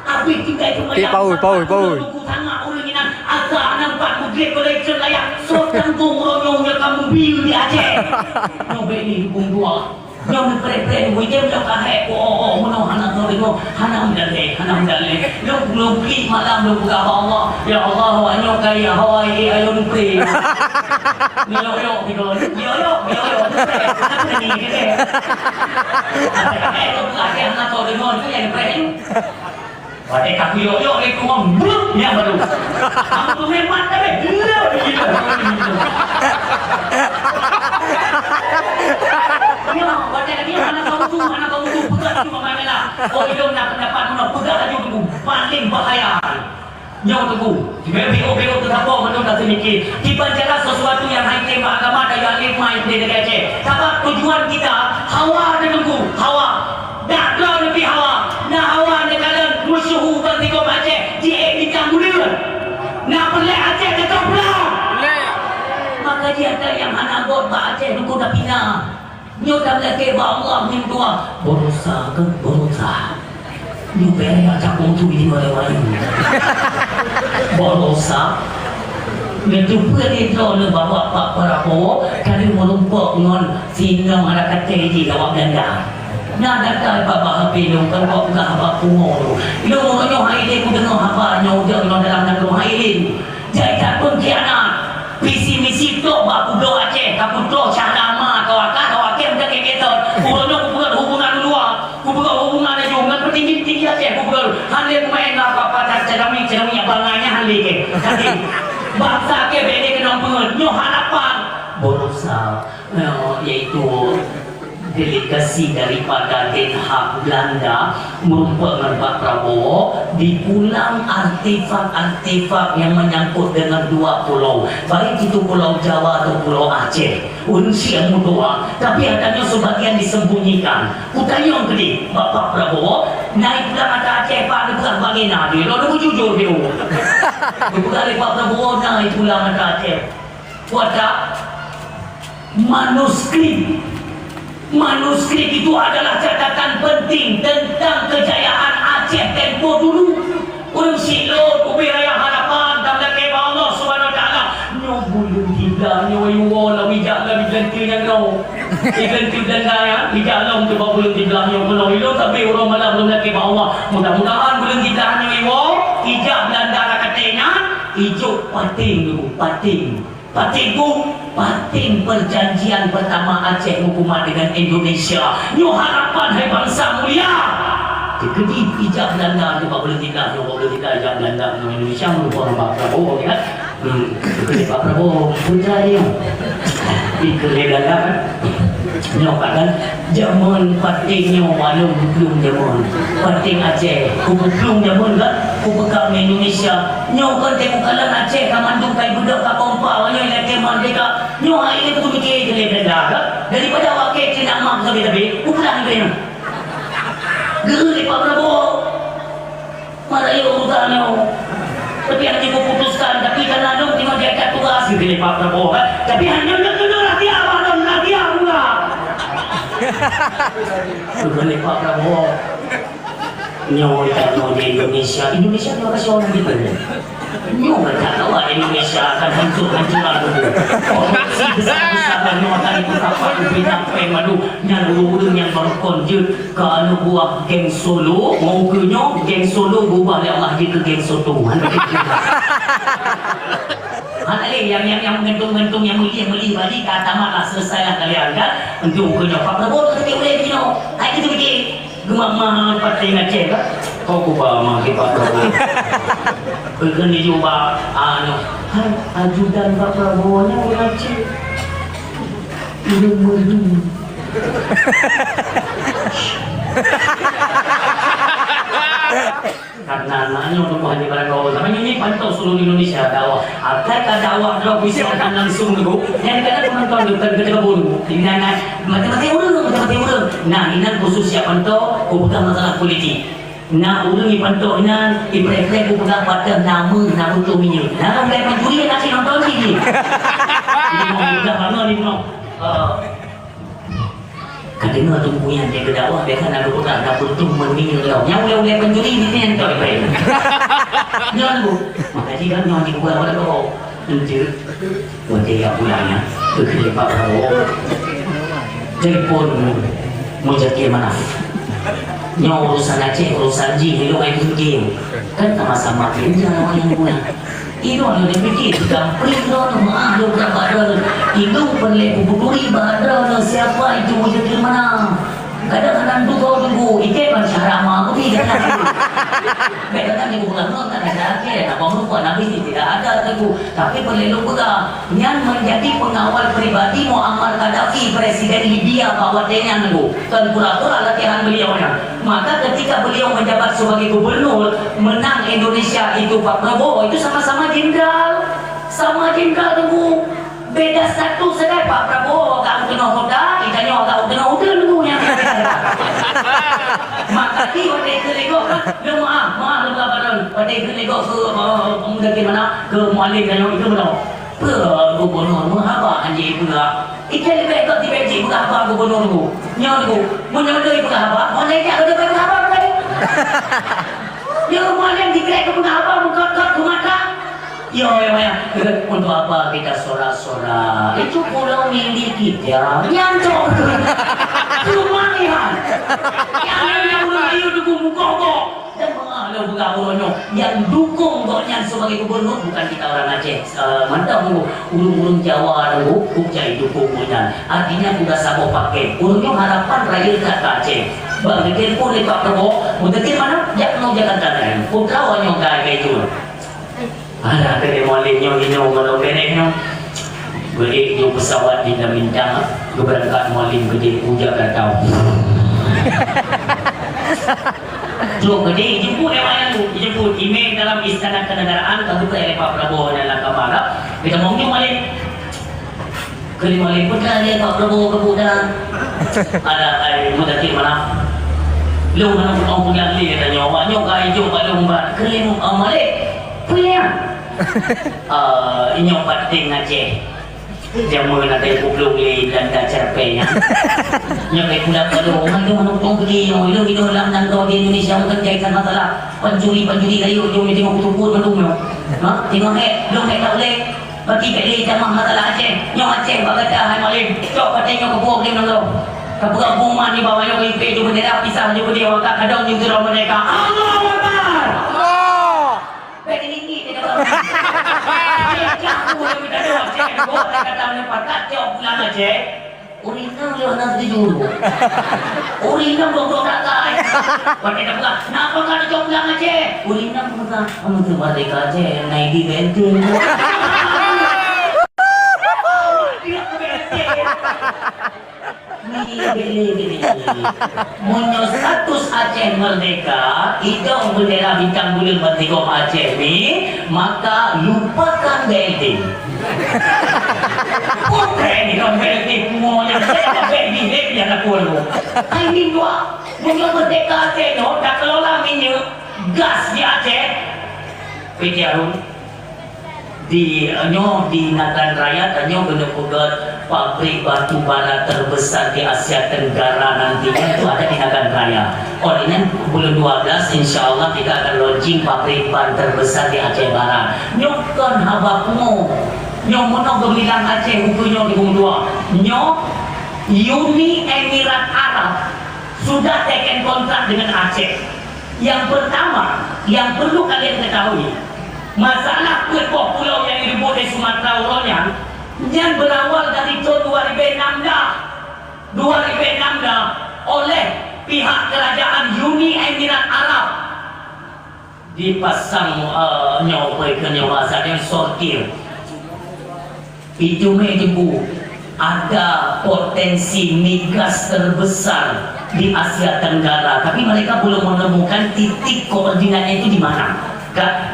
Abi kita itu paus. Ku sangat uringan agak nampak mudrik collection layak. So tanggung ronyongnya kamu bil di Aceh. Nyobe ni hubung dua. Yang pre-pre wujud yang kahek menau anak kau itu hanam dalek lu ki malam lu buka Allah ya Allah anyo kaya Hawaii ayo pre yo ni ke lu buka anak kau itu yang pre pada kaki yo itu ngomong ya baru kamu tu hebat tapi anak kamu tu pegang cuma mana hidung nak dapat mana pegang lagi tu paling bahaya nyawa tu bego tu apa mana tak semikir kita jalan sesuatu yang high tema agama dan yang main di dekat je sebab tujuan kita hawa dan tunggu hawa dah lebih hawa nah hawa ni kalau musuh berarti kau baca dia kita mulia nak pelak Aceh tetap pelak maka dia ada yang anak buat Aceh tunggu dah pindah nyodam lagi Allah mintua borosa nyubere acak untuk ini melewati borosa itu pun itu le bawa Pak Prabowo kali melumpuk ngon sinong anak kecil di kawak ganda nah datang Pak HP lu kan kau enggak apa pungo lu mau nyo hai ku dengar apa nyo dalam dalam hai jadi tak pun kiana visi bangsa ke bede kena pengenyo harapan borosa yaitu delegasi daripada Den Haag Belanda merupakan Pak Prabowo dipulang artefak-artefak yang menyangkut dengan dua pulau, baik itu Pulau Jawa atau Pulau Aceh. Unsi yang doa, tapi adanya sebagian disembunyikan. Kutanya yang gede, Bapak Prabowo naik pulang ke Aceh, Pak, dia bukan bagaimana dia, dia jujur dia. Dia bukan Pak Prabowo naik pulang ke Aceh. Wadah manuskrip itu adalah catatan penting tentang kejayaan Aceh tempo dulu. Orang silo kubiraya harapan dan lagi Allah Subhanahu wa taala nyobulun tidak nyoyo la bijala bijantinya no iganti dan daya bijala untuk babulun tidak nyoyo lo tapi orang malam belum lagi Allah mudah-mudahan belum tidak nyoyo ijab Belanda katanya ijo pating perjanjian pertama Aceh hukuman dengan Indonesia. Nyo harapan hai bangsa mulia. Kedip ijab Belanda tu boleh tidak ijab Belanda dengan Indonesia merupakan Pak Prabowo ya. Kedip Pak Prabowo putra dia. Ikut Belanda kan. Nyo kan zaman patingnya walau belum zaman. Pating Aceh, belum zaman kan. Kubekam Indonesia nyo kan tengok kalan Aceh kamandung kai budak ka pompa wanyo leke merdeka nyo hari ni tu mikir je Belanda daripada wakil kena mak sabi-sabi pulang dia geri Pak Prabowo mara yo urutannya tapi yang kita putuskan tapi karena dong tengok dia kat tugas geri Pak Prabowo tapi hanya nak lagi apa dong lagi pula geri Pak Prabowo nyo di Indonesia nyo kasih orang gitu nyo tak tahu Indonesia akan hancur-hancuran dulu korupsi besar-besar nyo akan itu dapat bidang pemadu yang urung yang berkonjut kalau buah geng Solo mau ke nyo geng Solo berubah Allah je ke geng Soto yang mengentung yang meli balik kata malah selesai lah kalian kan untuk ke nyo Pak Prabowo ketika boleh begini hai kita fikir gemama partai Aceh kan kau kubah maki Pak Prabowo berkeni juga hai ajudan Pak Prabowo nya orang Aceh hidung merdu karena anaknya untuk Haji Prabowo namanya ini pantau seluruh Indonesia dakwah apakah dakwah kalau bisa akan langsung dulu yang kadang penonton dokter ketika bulu dengan mati-mati urung nah ini khusus siap pantau bukan masalah politik nah urung ni pantau ina ibrek bukan pada nama tu minyak nah kalau mereka mencuri nak nonton sini ini mau bukan mana ni no kadang tu punya dia berdakwah dia kan ada bukan nak untung meninggal yang oleh pencuri ni yang tak baik jangan bu makasih kan nyawa di bulan pada kau anjir wajah yang pulangnya berkali Pak Prabowo telepon mau jadi mana nyawa urusan Aceh urusan Ji itu kayak begini kan sama-sama kerja yang punya itu ada dipikir gampang lo mah lo berapa itu perlu kuburi badar siapa itu jadi mana kadang-kadang tunggu ikan macam ramah aku tidak kadang-kadang ibu bukan kan ada akhir apa lupa nabi tidak ada tunggu tapi perlu juga yang menjadi pengawal pribadi Muammar Gaddafi presiden Libya bawa dengan tunggu kan pura-pura latihan beliaunya maka ketika beliau menjabat sebagai gubernur menang Indonesia itu Pak Prabowo itu sama-sama jenderal tunggu beda status saja Pak Prabowo agak kena hoda kitanya agak kena hoda tunggunya maka di wadai kelego kan dia maaf lemah badan wadai kelego ke pemuda ke mana ke mualim dan itu benar gubernur mengapa anjing pula ikan lebih kat di bukan apa gubernur tu nyawa menyodoi bukan apa mana dia ada bukan apa tadi dia mualim dikrek ke bukan apa bukan ke mata ya untuk apa kita sorak-sorak itu pulau milik kita nyantok lumayan yang melayu dukung kok dan mengalau bergaulnya yang dukung koknya sebagai gubernur bukan kita orang Aceh mantap urung-urung Jawa dukung jadi dukungnya artinya sudah sabo pakai urungnya harapan rakyat kata Aceh bagian pun Pak Prabowo mungkin mana jak mau jalan tangan putra wanyo kayak itu Ada kena malingnya ini kalau beneknya. Beri dia pesawat di Bintang, berangkat maling gede puja kata. Tuh gede jemput yang jemput email dalam istana kenegaraan kalau oleh Pak Prabowo dalam kamera. Kita mau maling. Kelima maling pun dia Pak Prabowo kemudian ada mudahir mana? Lu mana orang punya ahli dia tanya awak nyok kai jok kat lomba kelima maling punya. Inyok pating Aceh. Jamu nak tengok belum le dan dah cerpenya. Yang baik pula kalau orang tu menonton pergi yang itu dalam nangkau di Indonesia bukan jaikan masalah pencuri dari ujung ni tengok tumpul menunggu. Ha? Tengok belum tak boleh. Bagi kali jamah masalah Aceh. Yang Aceh berkata hai malim. Cok katanya ke buah boleh nangkau. Kapura bunga ni bawa yang IP tu bendera pisah juga dia wakak kadang juga mereka. Allahu Akbar. Allah. Baik tinggi dia kata. Aku boleh minta doa cek. Gua kata oleh pakat jawab bulan aja. Urina lewat nanti dulu. Urina belum datang. Pakai dah buka. Kenapa kau ada jawab bulan aja? Urina bukan. Kamu tu merdeka aja. Naik di benteng. Munyo status Aceh merdeka, hidung bendera bintang bulan merdeka Aceh ni, maka lupakan belting. Bukan ni kan belting semuanya. Saya belting yang nak puluh. Ini dua. Munyo merdeka Aceh no, dah kelola minyak gas di Aceh. PT Arun di Nagan Raya tanya benar pegat pabrik batu bara terbesar di Asia Tenggara nantinya itu ada di Nagan Raya. Olehnya bulan 12 insya Allah kita akan launching pabrik ban terbesar di Aceh Barat. Nyokon habakmu, nyok mono gemilang Aceh hukumnya di dua. Nyok Uni Emirat Arab sudah taken kontrak dengan Aceh. Yang pertama yang perlu kalian ketahui, masalah kelompok pulau yang dibuat di Sumatera Utara yang berawal dari tahun 2006 oleh pihak kerajaan Uni Emirat Arab dipasang nyobai ke nyawasa yang sortir itu menyebut ada potensi migas terbesar di Asia Tenggara, tapi mereka belum menemukan titik koordinatnya itu di mana.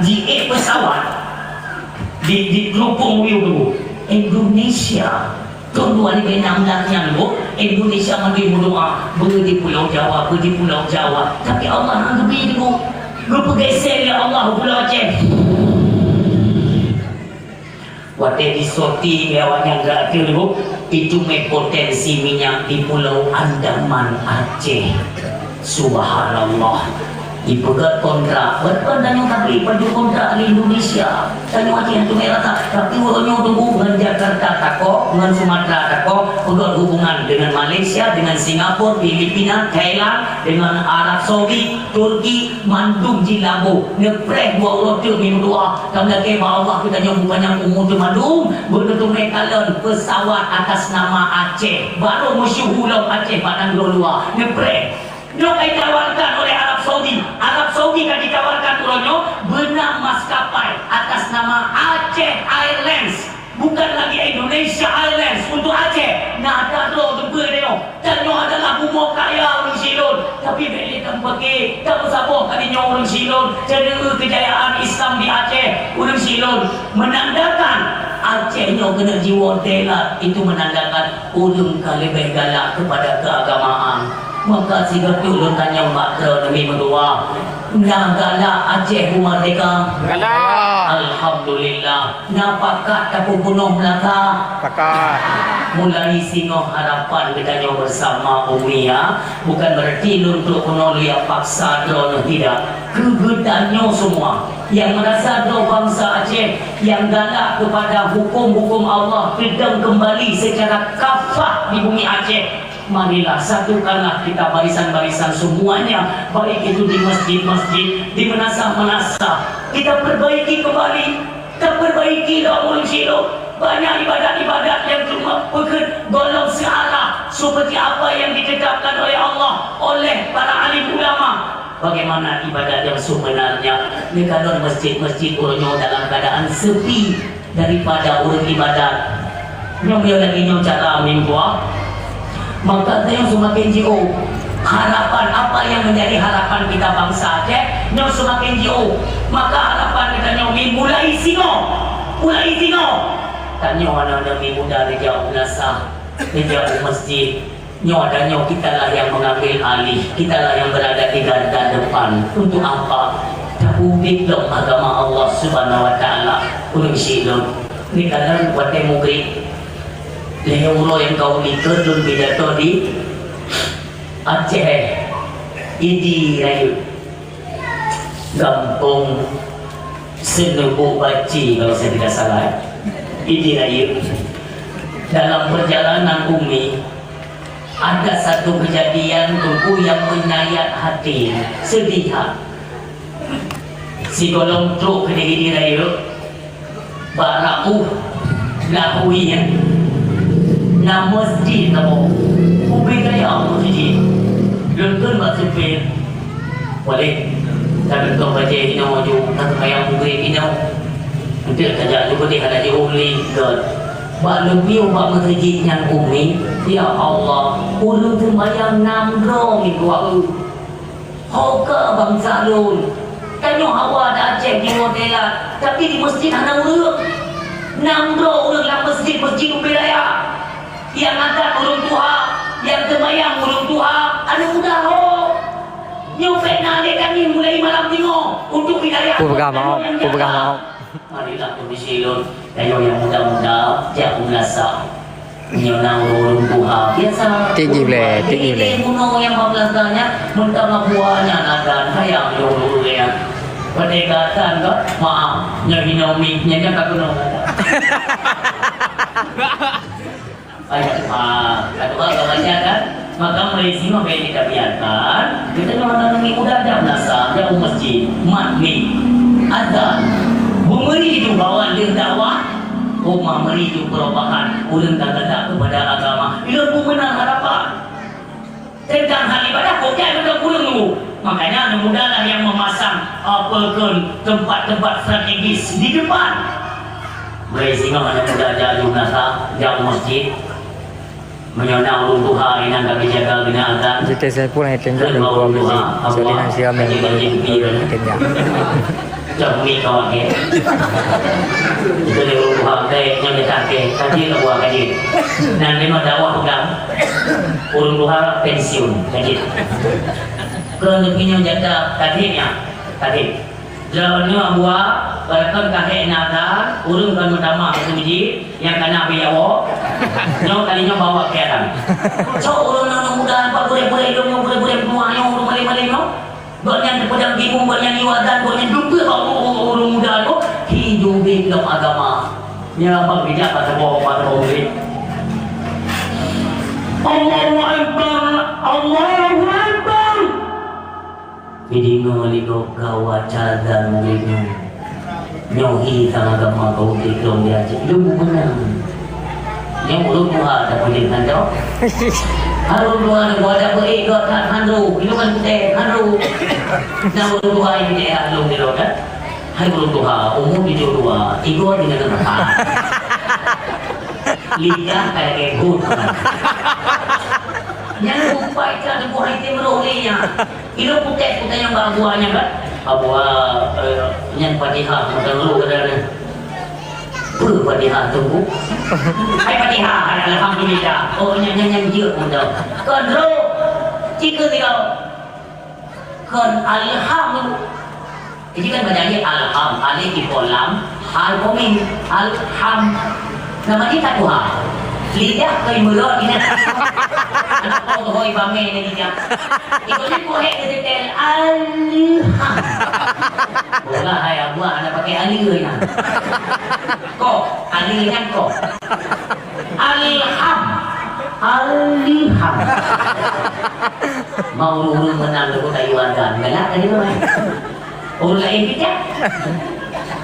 Di pesawat di Kelupung Wiu Indonesia tahun 2016 yang lu Indonesia mandi berdoa di Pulau Jawa, tapi Allah anggap ini lu pergeser ya Allah Pulau Aceh. Waktu di sorti awaknya enggak dulu itu potensi minyak di Pulau Andaman Aceh. Subhanallah. Dipegat kontrak, berpandang yang tak baju kontrak di Indonesia. Tanya Aceh itu merah tak, tapi orangnya tunggu dengan Jakarta tako, dengan Sumatera tako, pegat hubungan dengan Malaysia, dengan Singapura, Filipina, Thailand, dengan Arab Saudi, Turki, Mandung, Jilabu. Ngepreh dua orang tu minum doa. Kamu lagi Allah kita nyambung banyak umur tu Mandung, beruntung mekalan pesawat atas nama Aceh. Baru masyhur Aceh padang luar. Ngepreh. Nyok ditawarkan oleh Arab Saudi. Arab Saudi kan ditawarkan turunnya benang maskapai atas nama Aceh Airlines, bukan lagi Indonesia Airlines untuk Aceh. Nah, ada tu tempat dia. Tanya adalah bumo kaya orang Silon, tapi beli tempat ke tak bersabuk kalinya orang Silon. Jadi kejayaan Islam di Aceh, orang Silon menandakan Acehnya kena jiwa telat, itu menandakan ulun lebih galak kepada keagamaan. Maka siapa tu lu tanya makro demi berdoa. Nagala Aceh merdeka. Alhamdulillah. Napakat tapu gunung Melaka. Pakat. Mulai singoh harapan kita bersama Umia. Bukan berarti untuk penolu yang paksa drone, tidak. Kegedannya semua yang merasa do bangsa Aceh yang galak kepada hukum-hukum Allah pedang kembali secara kafah di bumi Aceh. Marilah satukanlah kita barisan-barisan semuanya, baik itu di masjid-masjid, di menasah-menasah. Kita perbaiki kembali, kita perbaiki dalam Silo. Banyak ibadat-ibadat yang cuma golong searah seperti apa yang ditetapkan oleh Allah, oleh para alim ulama. bagaimana ibadah yang sebenarnya. Di kadang masjid-masjid urunyo dalam keadaan sepi daripada urun ibadat. Nyo lagi nyo cara minggu. Maka saya semakin jauh harapan apa yang menjadi harapan kita bangsa Aceh. Nyo semakin jauh. Maka harapan kita nyo mulai sino. Tanya anak-anak muda di jauh nasah, di jauh masjid. Nyo kita lah yang mengambil alih, kita lah yang berada di garda depan. Untuk apa? Tahubik dong agama Allah Subhanahu Wa Taala. Ulung silon. Ini kadang buat demografik. Leheuro yang kau ikut dun pidato di Aceh. Idi rayu. Kampung Senebu Baci kalau saya tidak salah. Idi rayu. Dalam perjalanan Umi ada satu kejadian tunggu yang menyayat hati, sedih. Si golong truk ke Idi rayu. Barau lahuian na masjid namo ubi kaya masjid lentun masjid boleh tak betul baca ino ju tak kaya ubi ino untuk kerja juga dia ada di uli god ba lebih ba masjid yang umi ya Allah ulun sembahyang 6 ro minggu hoka bangsa lun kanyo hawa ada Aceh di modelan tapi di masjid hana urut 6 ro urut lah masjid ubi raya yang ada ulung tuha, yang temayang ulung tuha, anu mudah ho. Nyopek nade kami mulai malam minggu untuk wilayah. Pupegang mau. Marilah kumisilun, kayo yang muda-muda, jak umlasa. Nyona ulung tuha, biasa. Tinggi le. Muno yang pablasanya, mentang buahnya nadan, hayang ulung ya. Pendekatan kok, maaf, nyahinomi, nyanya kakuno. Kedua kawannya kan maka Malaysia makanya kita biarkan kita orang muda ada nasa ada masjid makmi ada memberi itu bawaan dia dakwah memberi itu perubahan ulun kata kepada agama ilmu benar harapan tentang hal ibadah kok jangan kita pulang dulu makanya anak muda lah yang memasang tempat-tempat strategis di depan Malaysia anak muda jauh nasa jauh masjid menyona ulung tuha inang kami jaga binatang Jika saya pulang itu juga dua minggu, jadi nasi kami kerja. Jami kawan ke, itu dia ulung tuha ke yang ditake kaji lawa kaji. Nanti mau dakwah pegang ulung tuha pensiun kaji. Kalau punya jaga tadi. Jalannya buah, bahkan kakek nada, urung kan utama itu biji, yang kena biawo, nyok kalinya bawa keadaan. So urung nang muda, pak boleh dong, boleh semua, yang urung malih nyok, banyak pedang bingung, banyak iwadan, banyak duka, urung muda tu hidup di dalam agama. Yang bang bijak pada bawa beli. Allahu Akbar. Jadi ngaligo gawat cadang ngaligo nyohi sama agama kau dikelong dia aja itu bukan yang belum buat ada pendidikan jauh harus buat ada berikut handru itu kan kita handru yang belum buat ini dia belum dilakukan kan hari belum buat umum di dua itu dengan apa lidah kayak kebun yang lupa itu ada buah itu merolehnya itu putih yang buahnya kan buah yang padihah macam lu kadang padihah tunggu hai padihah alhamdulillah oh yang dia mudah kan lu jika dia kan alhamdulillah jadi kan bacanya alham alif di kolam alkomin alham nama dia tak buah lidah kay mulot ini anak ko hoy bame ni niya ikaw ni ko he detail alham wala hay abwa ana pakai ali na ko ali yan ko alham mau urung menang ko tayo adan gana kani mo urung lain kita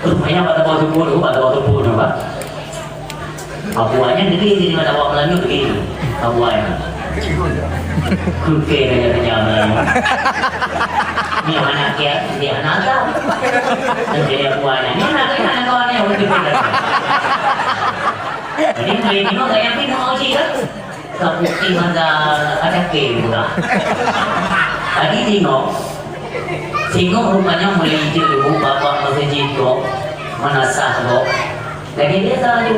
rupanya pada waktu puluh ba Abuahnya begini, di mata wakilannya begini. Abuahnya. Kuke kaya-kaya Ni anak dia anak tau. Dan dia buahnya. Ni anak kawannya waktu itu. Jadi mulai ni mau gaya pun mau sih kan? Kabukti ada kira. Tadi tengok rupanya mulai dulu bapak masjid tu menasah tu. Lagi dia tahu.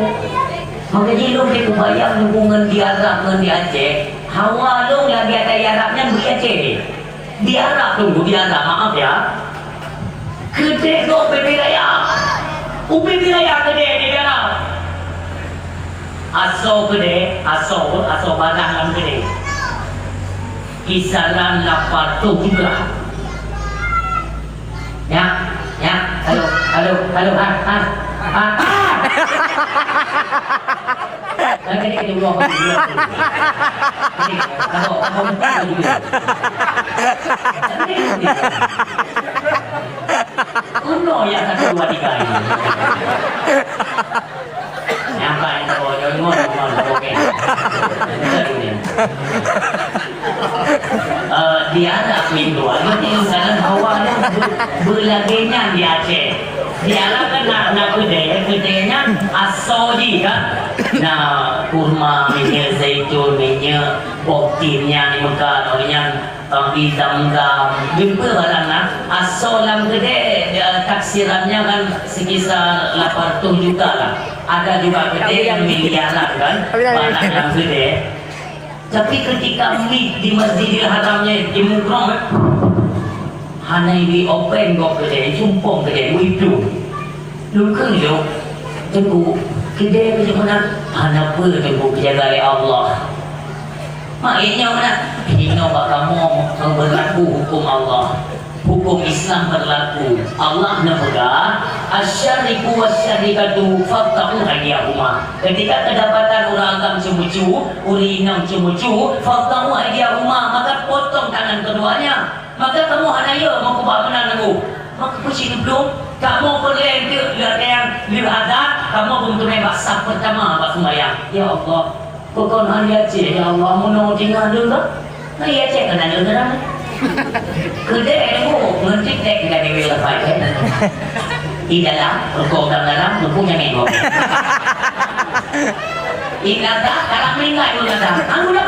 Maka dia dia bayang hubungan di Arab dengan di Aceh. Hawa lu lagi ada Arabnya di Aceh. Di Arab tunggu di Arab maaf ya. Gede kok wilayah. Ubi wilayah gede di Arab. Aso gede, aso badangan gede. Kisaran 80 juga. Ya, halo, Nanti kita ulang dulu. Kuno yang satu dua tiga ini. Nyampai kalau ngomong oke. Dia ada pintu, jadi jangan awalnya berlagenya di Aceh. Dia lah kan nak kedainya asoji kan. Nah kurma minyak zaitun minyak boktimnya ni makan orang hitam gam jumpa orang nak asal dalam kedai taksirannya kan sekitar 800 juta lah. Ada juga kedai yang miliaran kan banyak yang kedai. Tapi ketika meet di Masjidil Haramnya di Mukram hanya di open kok kedai sumpong kedai itu luka dia tunggu kedai macam mana hanya apa tunggu kejaga oleh Allah maknanya mana hina bak kamu berlaku hukum Allah hukum Islam berlaku Allah nampakah asyariku wasyarikatu fattahu hayyahuma ketika kedapatan orang agam cemucu urinam cemucu fattahu hayyahuma maka potong tangan keduanya maka kamu hanaya mau kubah benar aku maka pusing belum kamu boleh lihat yang lihat kamu pun tunai basah pertama pas sembahyang ya Allah kau hanya Aceh ya Allah mau tinggal dulu nah ya Aceh kena dulu kan kedai aku ngerti dek kita dewi lepas di dalam rukuk dalam rukuknya minggu ingat dalam meninggal dulu dalam anu dah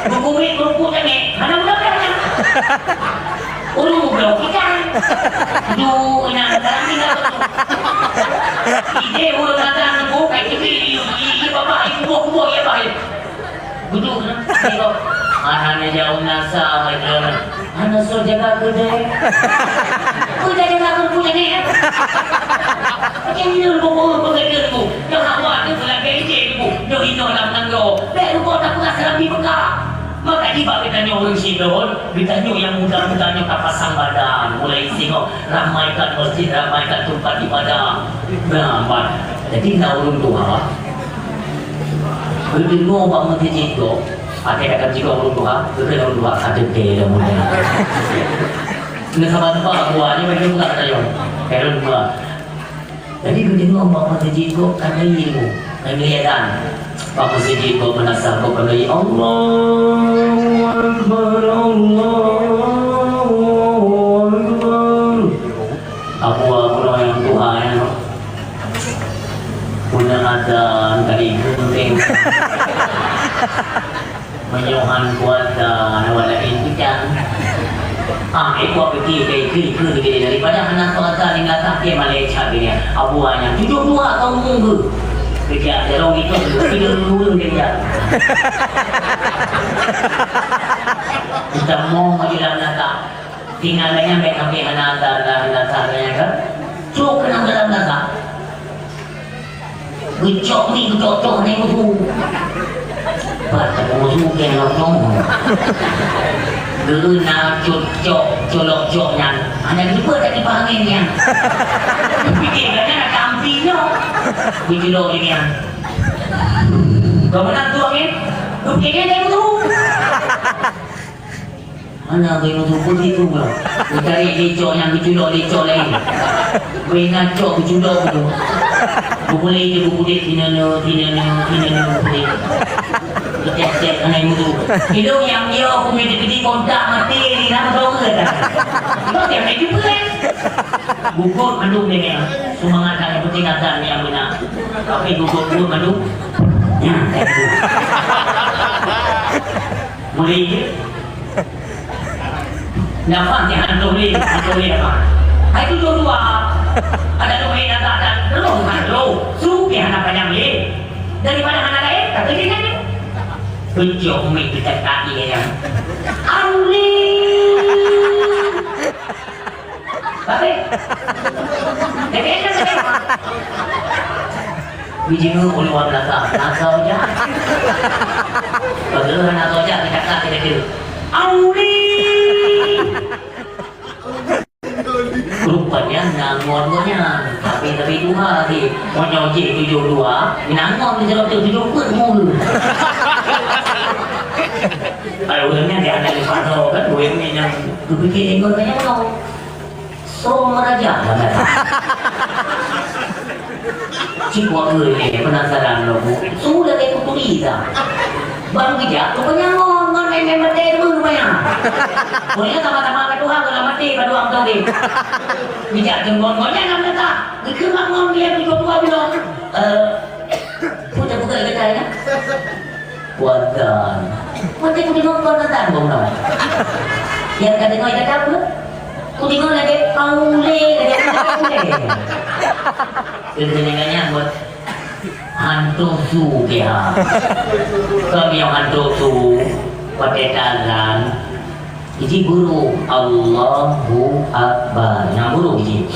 rukuknya ni mana dah Ulu belum ikan, du ina dalam tinggal tu. Ide ulu datang aku kayak ini, bapak ibu ya baik. Betul kan? Tengok, anak jauh nasa, anak so jaga kedai. Kedai jaga punya ni. Macam ni dulu bekerja dulu. Jangan awak tu selagi ide dulu. Jauh ino dalam tanggo. Baru kau tak pernah serami bekal. Maka di bawah ditanya orang Sidon, ditanya yang muda-mudanya kapasang badan, mulai tengok ramaikan masjid, ramaikan tempat ibadah. Nampak. Jadi nak urun Tuhan. Berdua orang masjid itu, ada akan jika urun Tuhan, berkena urun Tuhan ada dia muda. Dengan sahabat-sahabat buahnya mereka bukan ada yang heran buah. Jadi berdua orang masjid itu kan ilmu, kan liatan. Pak Masjid itu menasah kepada Allahu Akbar Allahu Akbar. Apa yang Tuhan punya adzan dari gunting menyuhan kuasa wala intikan itu pergi daripada anak kuasa dengan takdir Malaysia ini abuannya 72 tahun munggu kerja dalam itu tidur dia kita mau majulah nata tinggalnya mereka punya nata kan cok kenang dalam nata gecok ni gecok ni musuh pada musuh yang nong dulu nak colok-coloknya hanya lupa tadi panggilnya fikirnya nak kampinya bijilo ini ya kau menang tuang ni fikirnya dia tu mana kau musuh putih tu kau cari lecok yang lecok lain kau ingat cok lecok tu boleh dia putih tina putih cek-cek aneh itu. Itu yang dia aku mesti kontak mati ni nak tahu ke tak? Itu yang nak jumpa. Gugur mandung ni ya. Semangat yang penting ada yang benar. Tapi gugur mandung. Ya, itu. Mulai je. Nampak ni hantu ni apa? Hai tu dua. Ada tu main ada belum hantu. Suki anak panjang ni. Daripada anak lain, tak kerja ni. Benjok main dekat kaki ya. Auli. Tapi, dekatnya saya. Biji nu uluan belakang, nakau je. Kalau nakau je, kita tak kira. Auli. Rupanya nangonnya, tapi dua lagi. Mau nyoji 72, nangon di dalam 70 pun mulu. Kalau orangnya dia ada di pano kan, gue ini yang berpikir banyak mau. So meraja mana? Cikgu ni penasaran loh bu. Sudah kayak kuturida. Baru kerja, rupanya ngon memang mati dulu rupanya. Pokoknya sama-sama kedua kalau mati kedua orang tadi. Bijak jenggon-gonnya namanya tak. Dikenal ngon dia dua bilang. Punya buka kita ya. Wadah. Mati ku tengok kontan bang nama. Yang kata kau ikat apa? Ku tengok lagi aule lagi aule. Kejenengannya buat hantu su dia. Kami yang hantu su pada jalan. Iji guru Allahu Akbar. Yang guru iji.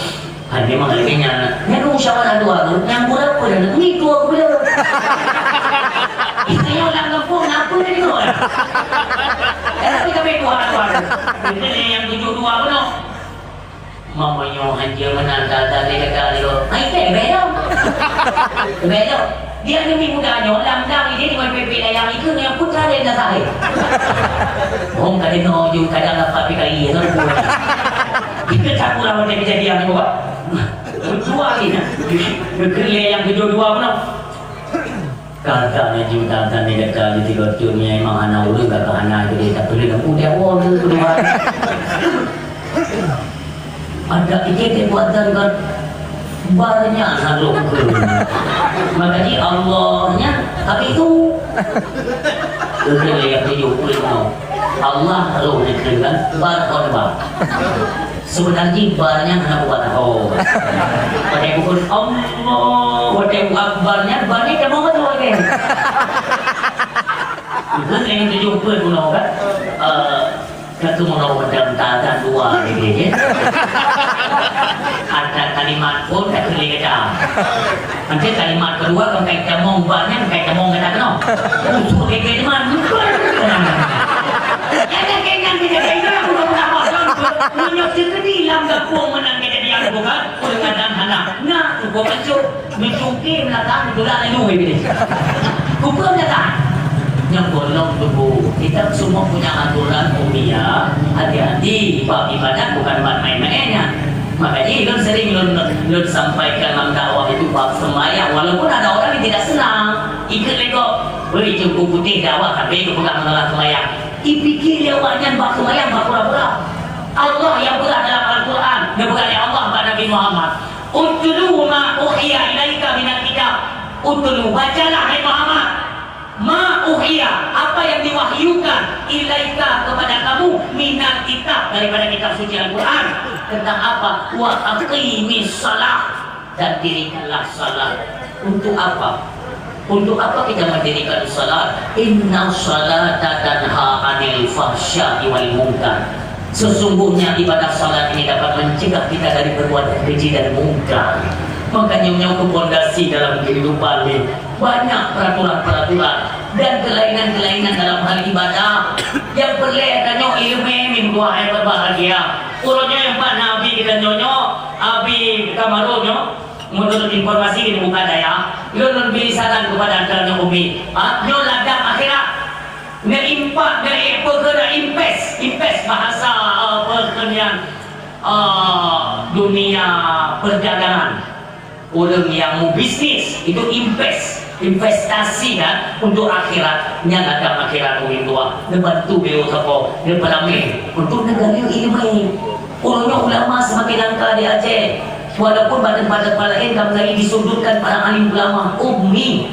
Hai memang lekenya. Yang musyawarah dua tu. Yang guru apa dah? Ni dua guru. Istilah orang kampung apa dia tu? Tapi kami dua. Ini yang 72 benar. Mamanya hanya menanda dia kata dia. Ai tak belok. Belok. Dia ni mudanya lam ini dengan PP yang itu yang putra dia dah saya. Om kata no ju kadang dapat PKI tu. Kita tak pulang dia kejadian ni buat. Dua ni. Kerja yang kedua benar. Kakaknya juga kan dia kata di tiga tahunnya memang anak urus kakak anak itu dia tak boleh nak dia awal tu kedua. Ada ikat buat dan banyak haluk. Makanya Allahnya tapi itu kerja yang 70 Allah roh dikatakan bar korban. Sebenarnya barnya hanya buat tahu. Pada pukul Allah, pada akbarnya barnya kamu betul kan? Itu yang 70 pun kan? Satu mau macam tak dua ni. Ada kalimat pun tak boleh kata. Nanti kalimat kedua kan kayak kamu barnya kayak kamu kata kenal. Usul kayak mana? Ada kaitan kita kayak aku tak tahu. Menyok sekali lambat pun menang kejadian bukan? Kadang anak. Nah, aku mencuci belakang bulan ini begini. Kumpul datang. Yang bolong tubuh kita semua punya aturan umumnya. Hati-hati bab ibadat bukan bab main-mainnya. Makanya Ilun sering Ilun sampaikan dalam dakwah itu bab sembahyang. Walaupun ada orang yang tidak senang ikut lego beri cukup putih dakwah tapi itu bukan menolak sembahyang. Dipikir dia awalnya bab sembahyang bab pura-pura. Allah yang berat dalam Al-Quran dan bukan Allah kepada Nabi Muhammad. Utlu ma uhiya ilaika minal kitab. Utlu bacalah hai Muhammad ma uhiya apa yang diwahyukan ilaika kepada kamu minal kitab daripada kitab suci Al-Quran tentang apa wa aqimis salah dan dirikanlah salat. Untuk apa? Untuk apa kita mendirikan salat? Inna salata tanha anil fahsya'i wal munkar. Sesungguhnya ibadah salat ini dapat mencegah kita dari berbuat keji dan munkar. Makanya menyangkut pondasi dalam kehidupan ini banyak peraturan-peraturan dan kelainan-kelainan dalam hal ibadah yang pelik dan ilmu mimpi yang berbahagia. Urutnya yang Pak Nabi kita nyonyo Abi Kamaronyo menurut informasi ini bukan daya dia memberi saran kepada antaranya umi nyo ladang akhirat nerimpak dari pekerja impes bahasa pekerjaan dunia perdagangan. Orang yang mau bisnis itu invest investasi kan untuk akhirat nya ada akhirat umi tua membantu beliau sapa daripada untuk negara ilmu ulama ulama semakin langka di Aceh walaupun pada lain kami lagi disudutkan para alim ulama umi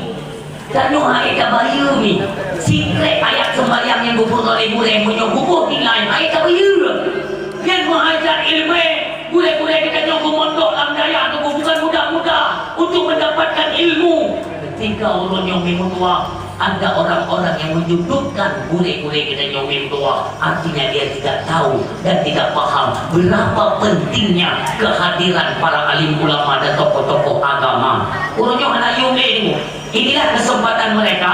dan yung ayat kabayu ni sikret ayat sembahyang yang gubur oleh boleh menyokubur tinggal ayat kabayu yang mengajar ilmu boleh kita nyokub mondok dalam daya atau bukan muda-muda untuk mendapatkan ilmu. Ketika orang yang tua ada orang-orang yang menyudutkan boleh kita nyomim tua, artinya dia tidak tahu dan tidak paham berapa pentingnya kehadiran para alim ulama dan tokoh-tokoh agama. Orang yang anak yumim, inilah kesempatan mereka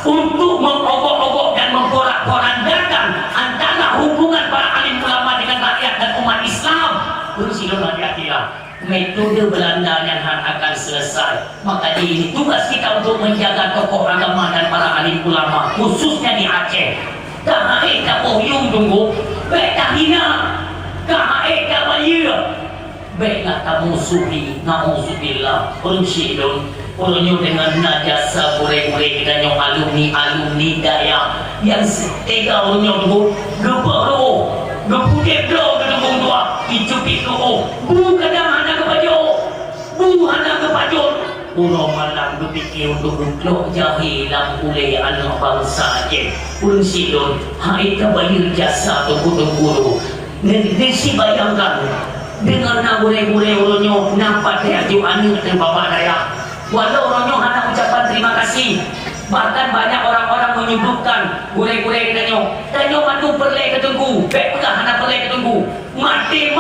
untuk mengobok-obok dan memporak-porandakan antara hubungan para alim ulama dengan rakyat dan umat Islam. Bersilun hati-hatilah, metode Belanda yang akan selesai. Maka ini tugas kita untuk menjaga tokoh agama dan para alim ulama, khususnya di Aceh. Kahai tak bohyung tunggu, baik tak hina, kahai tak bayar, baiklah tak musuhi, na'udzubillah. Bersyidun, orangnya dengan najasa boleh-boleh kita nyong alumni daya yang setega orangnya tunggu, gebaru, gepudek dah ketemu tua, dicupik ke bu kadang hana ke pajok, Urang malam berfikir untuk uklok jahilang oleh anak bangsa Aceh. Unsilun, hai kabayir jasa tu guru-guru. Nesi bayangkan, dengan nabure-bure orangnya nampak teraju anak dan bapak daya. Walau orangnya hanya ucapan terima kasih. Bahkan banyak orang-orang menyebutkan gure-gure katanya, tanya mantu perlek ketunggu, baik pegah hana perlek ketunggu, mati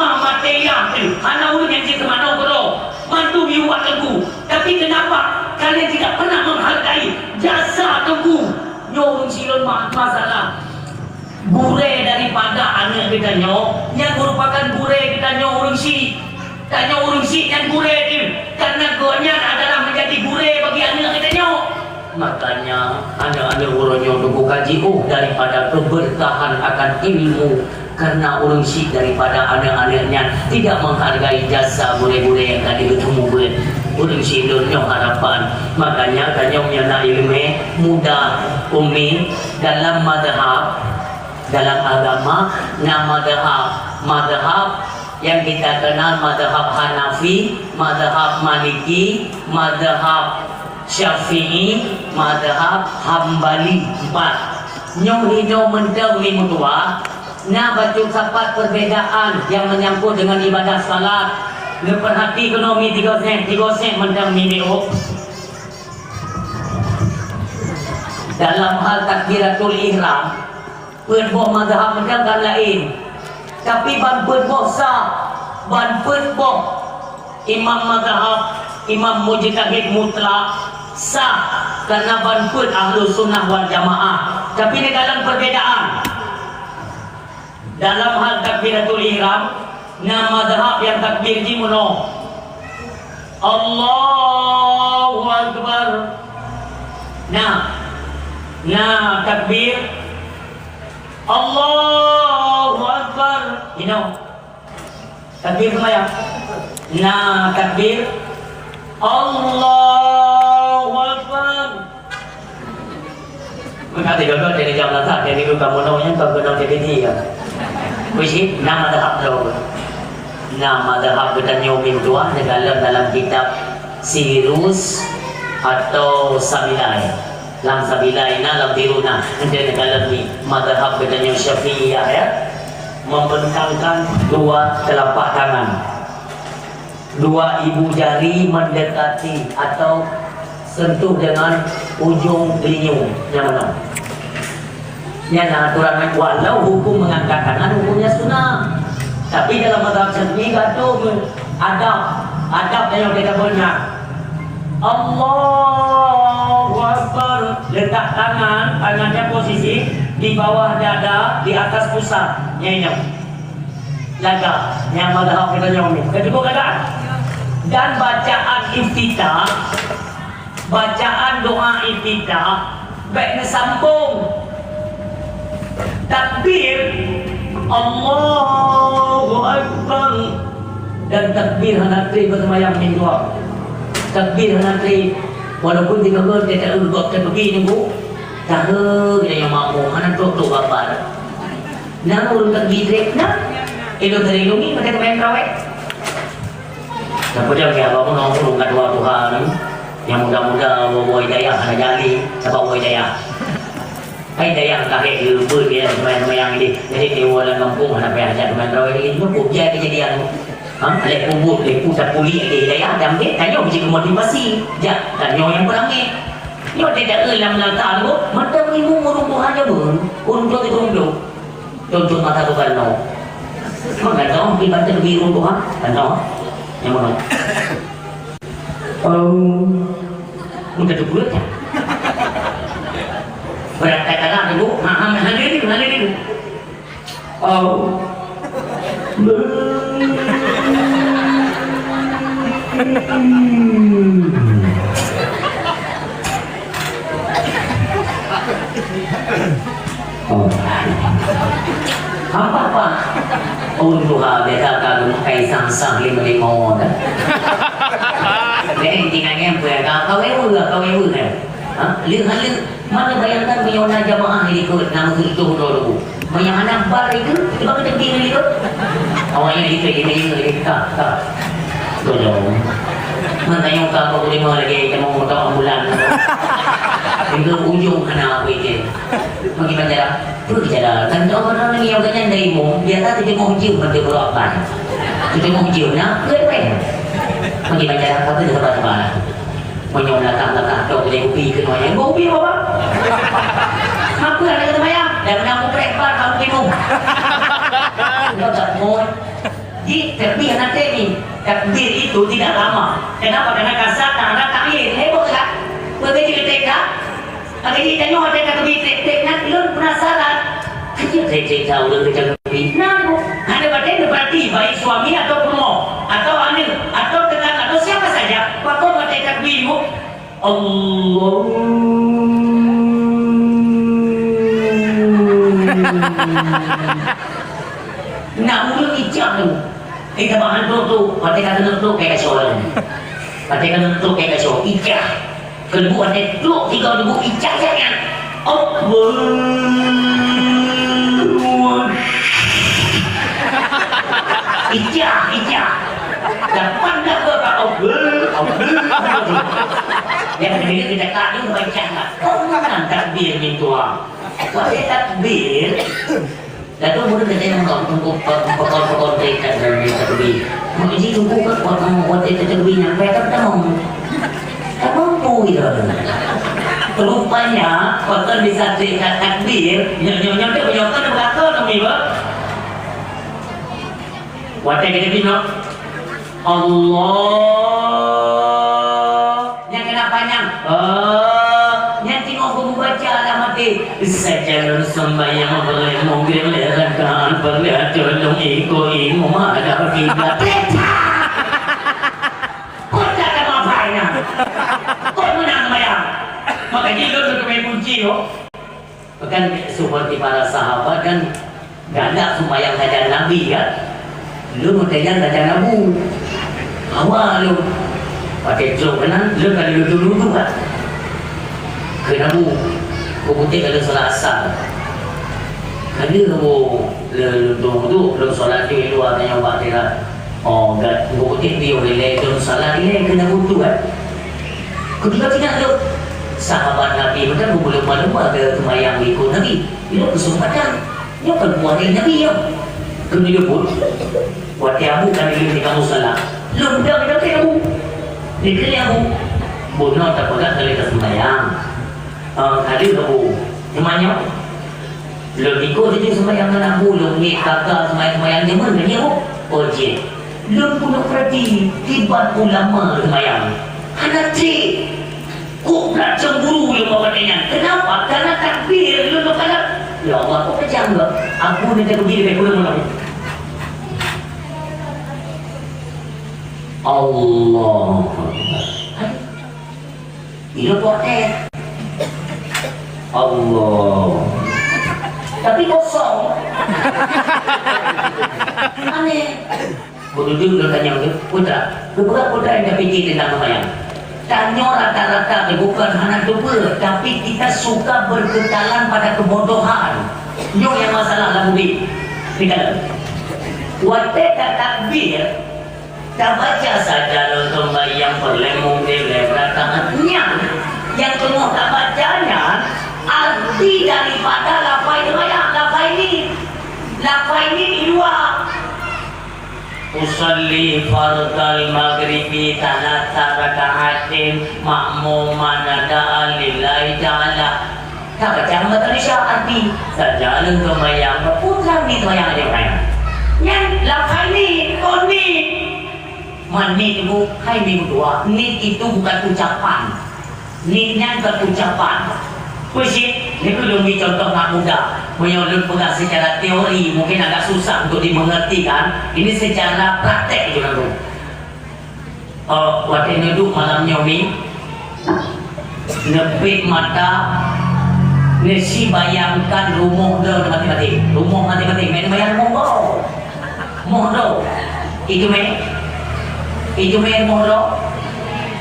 ya, hana urut yang cerita mana bro, mantu biuat tunggu. Tapi kenapa kalian tidak pernah menghargai jasa tunggu? Nyorong silon masalah gure daripada anak kita yang merupakan gure kita urung si, tanya urung si yang gure itu, karena gonya adalah menjadi gure bagi anak kita Makanya anak-anak orangnya tunggu kaji daripada keberkahan akan ilmu, karena orang si daripada anak-anaknya tidak menghargai jasa gure-gure yang tadi bertemu gue. Orang si dunia harapan. Makanya kanyang yana ilmu muda umi dalam madhab, dalam agama nama madhab yang kita kenal madhab Hanafi, madhab Maliki, madhab Syafi'i, madhab Hambali 4. Nyong hidup mendeng ni mutua. Nah baca sapat perbedaan yang menyangkut dengan ibadah salat. Leperhati ekonomi 3 sen mendeng ni dia. Dalam hal takbiratul ihram, perboh madhab mendeng kan lain. Tapi ban perboh sah, ban perboh imam madhab, imam mujtahid mutlak sah karena banput ahlu sunnah wal jamaah. Tapi di dalam perbedaan dalam hal takbiratul ihram, nama madhab yang takbir di muno Allahu Akbar. Nah takbir Allahu Akbar, takbir sembahyang. Nah takbir Allahu Akbar. Maka tiga-tiga dari jam latar dari luka monoknya kau kenal jadi dia. Wisi nama dahab dulu. Nama dahab kita nyomin tua dalam kitab Sirus atau Sabilai. Lam Sabilai na lam diruna. Nanti dalam ni madhab kita nyom Syafi'iyah ya, membentangkan dua telapak tangan, dua ibu jari mendekati atau sentuh dengan ujung telinga yang mana? Yang aturan walau hukum mengangkat tangan hukumnya sunnah. Tapi dalam mazhab Syafi'i itu adab yang kita punya. Allahu Akbar, letak tangannya posisi di bawah dada, di atas pusat. Laga yang mazhab kita nyomi. Kedua kata dan bacaan iftitah, bacaan doa iftitah baiknya sambung takbir Allahu Akbar dan takbir hanatri bersemayam minggu, takbir hanatri walaupun dia kata dia tak urut dia pergi ni bu tak dia yang mampu mana tu bapak nak urut tak gidrek nak itu dari lungi macam main kawet kemudian dia bawa nongkrong kat dua Tuhan yang muda-muda bawa hidayah anak jali sebab bawa hidayah hidayah kakek lupa dia teman-teman ini jadi dia walau kampung anak pihak teman kawet ini itu kubja kejadian lek kubur, lek pusat puli ada hidayah dan dia tanya macam motivasi jak tanya yang perangai dia tidak dalam menata tu macam ibu merumpuh aja pun untuk itu untuk mata tu kan no mana tahu di banten biru tu kan no yang mana mudah tu bulat ya berat kata dulu hadir apa untuk beda kagum kaisang sang lima dah jadi intinya apa kau ewu kan lihat mana bayangkan miona jamaah ini ikut nama itu dulu yang anak bar itu tiba kita tinggal itu awalnya itu ini tak tolong mana yang kau boleh lagi kita mau motor ambulan hingga ujung anak apa itu bagaimana cara tu cara kan orang yang ganyan dari mu dia tak tidak mau jiu pada berobat tidak mau jiu nak ke bagaimana cara kau tu dapat apa menyong datang tu boleh ubi ke mana yang ubi apa apa ada kata bayang dan menang prebar kamu bingung kau tak mau di tapi nanti ni takbir itu tidak lama kenapa karena kasar tak takhir heboh tak begitu kita ada di tanya ada takbir tek nak lu penasaran kecil tahu lu takbir nah ada berarti baik suami atau penuh atau anil atau tetangga atau siapa saja waktu baca takbirmu Allah nak mula ijab tu kita bahan tu pada kata tu kayak seorang pada kata tu kayak seorang ijab kedua ada tu tiga ribu ijab jangan Allah ijab dan pandang ke Allah yang kedua kita kata baca kau mana takbir itu wahai takbir Dato' muna na tayo ng pagkakon-pagkakon ka dari takbir. Mag-isip ko ka kung ang wakit takbir niya, kaya tamang po ito. Rupanya, pagka bisa takbir, nyam-nyam dia penyokong na belakang, namin ba? Wakit takbir no? Allah. Yang kenapa nyam? Yang tengok aku membaca alamat Sejalan sembahyang boleh mungkin lerakan perlihat tolong iku ada kiblat. Kau tak ada apa-apanya. Kau menang bayang. Makanya lu kami kunci yo. Bukan seperti para sahabat kan gak ada sembahyang saja Nabi kan. Lu mengkajian saja Nabi. Awal lu pakai jok kan lu kan dulu kan. Ke Nabi Kemudian kalau solat asar Kali kamu Lu solat di luar Tanya buat dia Kemudian dia boleh Lu solat dia kena butuh kan Ketika tidak ada Sahabat Nabi Mereka boleh lupa ke semayang ikut Nabi Dia kesempatan Dia akan buat Nabi ya Kemudian dia pun Buat dia abu kan dia kamu salah Lu dah kita kaya abu Dia kaya abu Bunuh tak pegang kali ke semayang hadir kamu namanya belum ikut itu sembahyang anak bulung ni kakak sembahyang dia mana ni ojek belum pun perhati tiba ulama sembahyang anak cik kok nak cemburu yang bawa dengan kenapa? Karena takbir lu kata ya Allah kok kejam enggak aku ni tak begini baik ulang Allah ini potek Allah tapi kosong aneh Berduduk dan tanya putra beberapa putra yang dah fikir tentang sembahyang Tanya rata-rata bukan hanya dober, tapi kita suka berketalan pada kebodohan. Nyo yang masalah lagu ni. Kita wateka takbir, tak baca saja lo sembahyang perlemung di rakaatnya. Yang semua tak bacanya arti daripada lafai sembahyang, lafai ini di luar. Usalli fardal maghribi talata raka'atin ma'muman da'a lillahi ta'ala. Tak baca mata Isya arti sajalan sembahyang berputar di sembahyang aja kan. Yang lafai ni koni manit itu hai minggu dua. Nit itu bukan ucapan. Nitnya bukan ucapan. Puisi, ini belum contoh anak muda. Menyulut pegang secara teori mungkin agak susah untuk dimengerti kan. Ini secara praktek juga tu. Waktu ini duduk malam nyomi, nepit mata, nasi bayangkan rumah dah mati-mati. Rumah mati-mati, main bayang mohdo, mohdo. Itu main mohdo,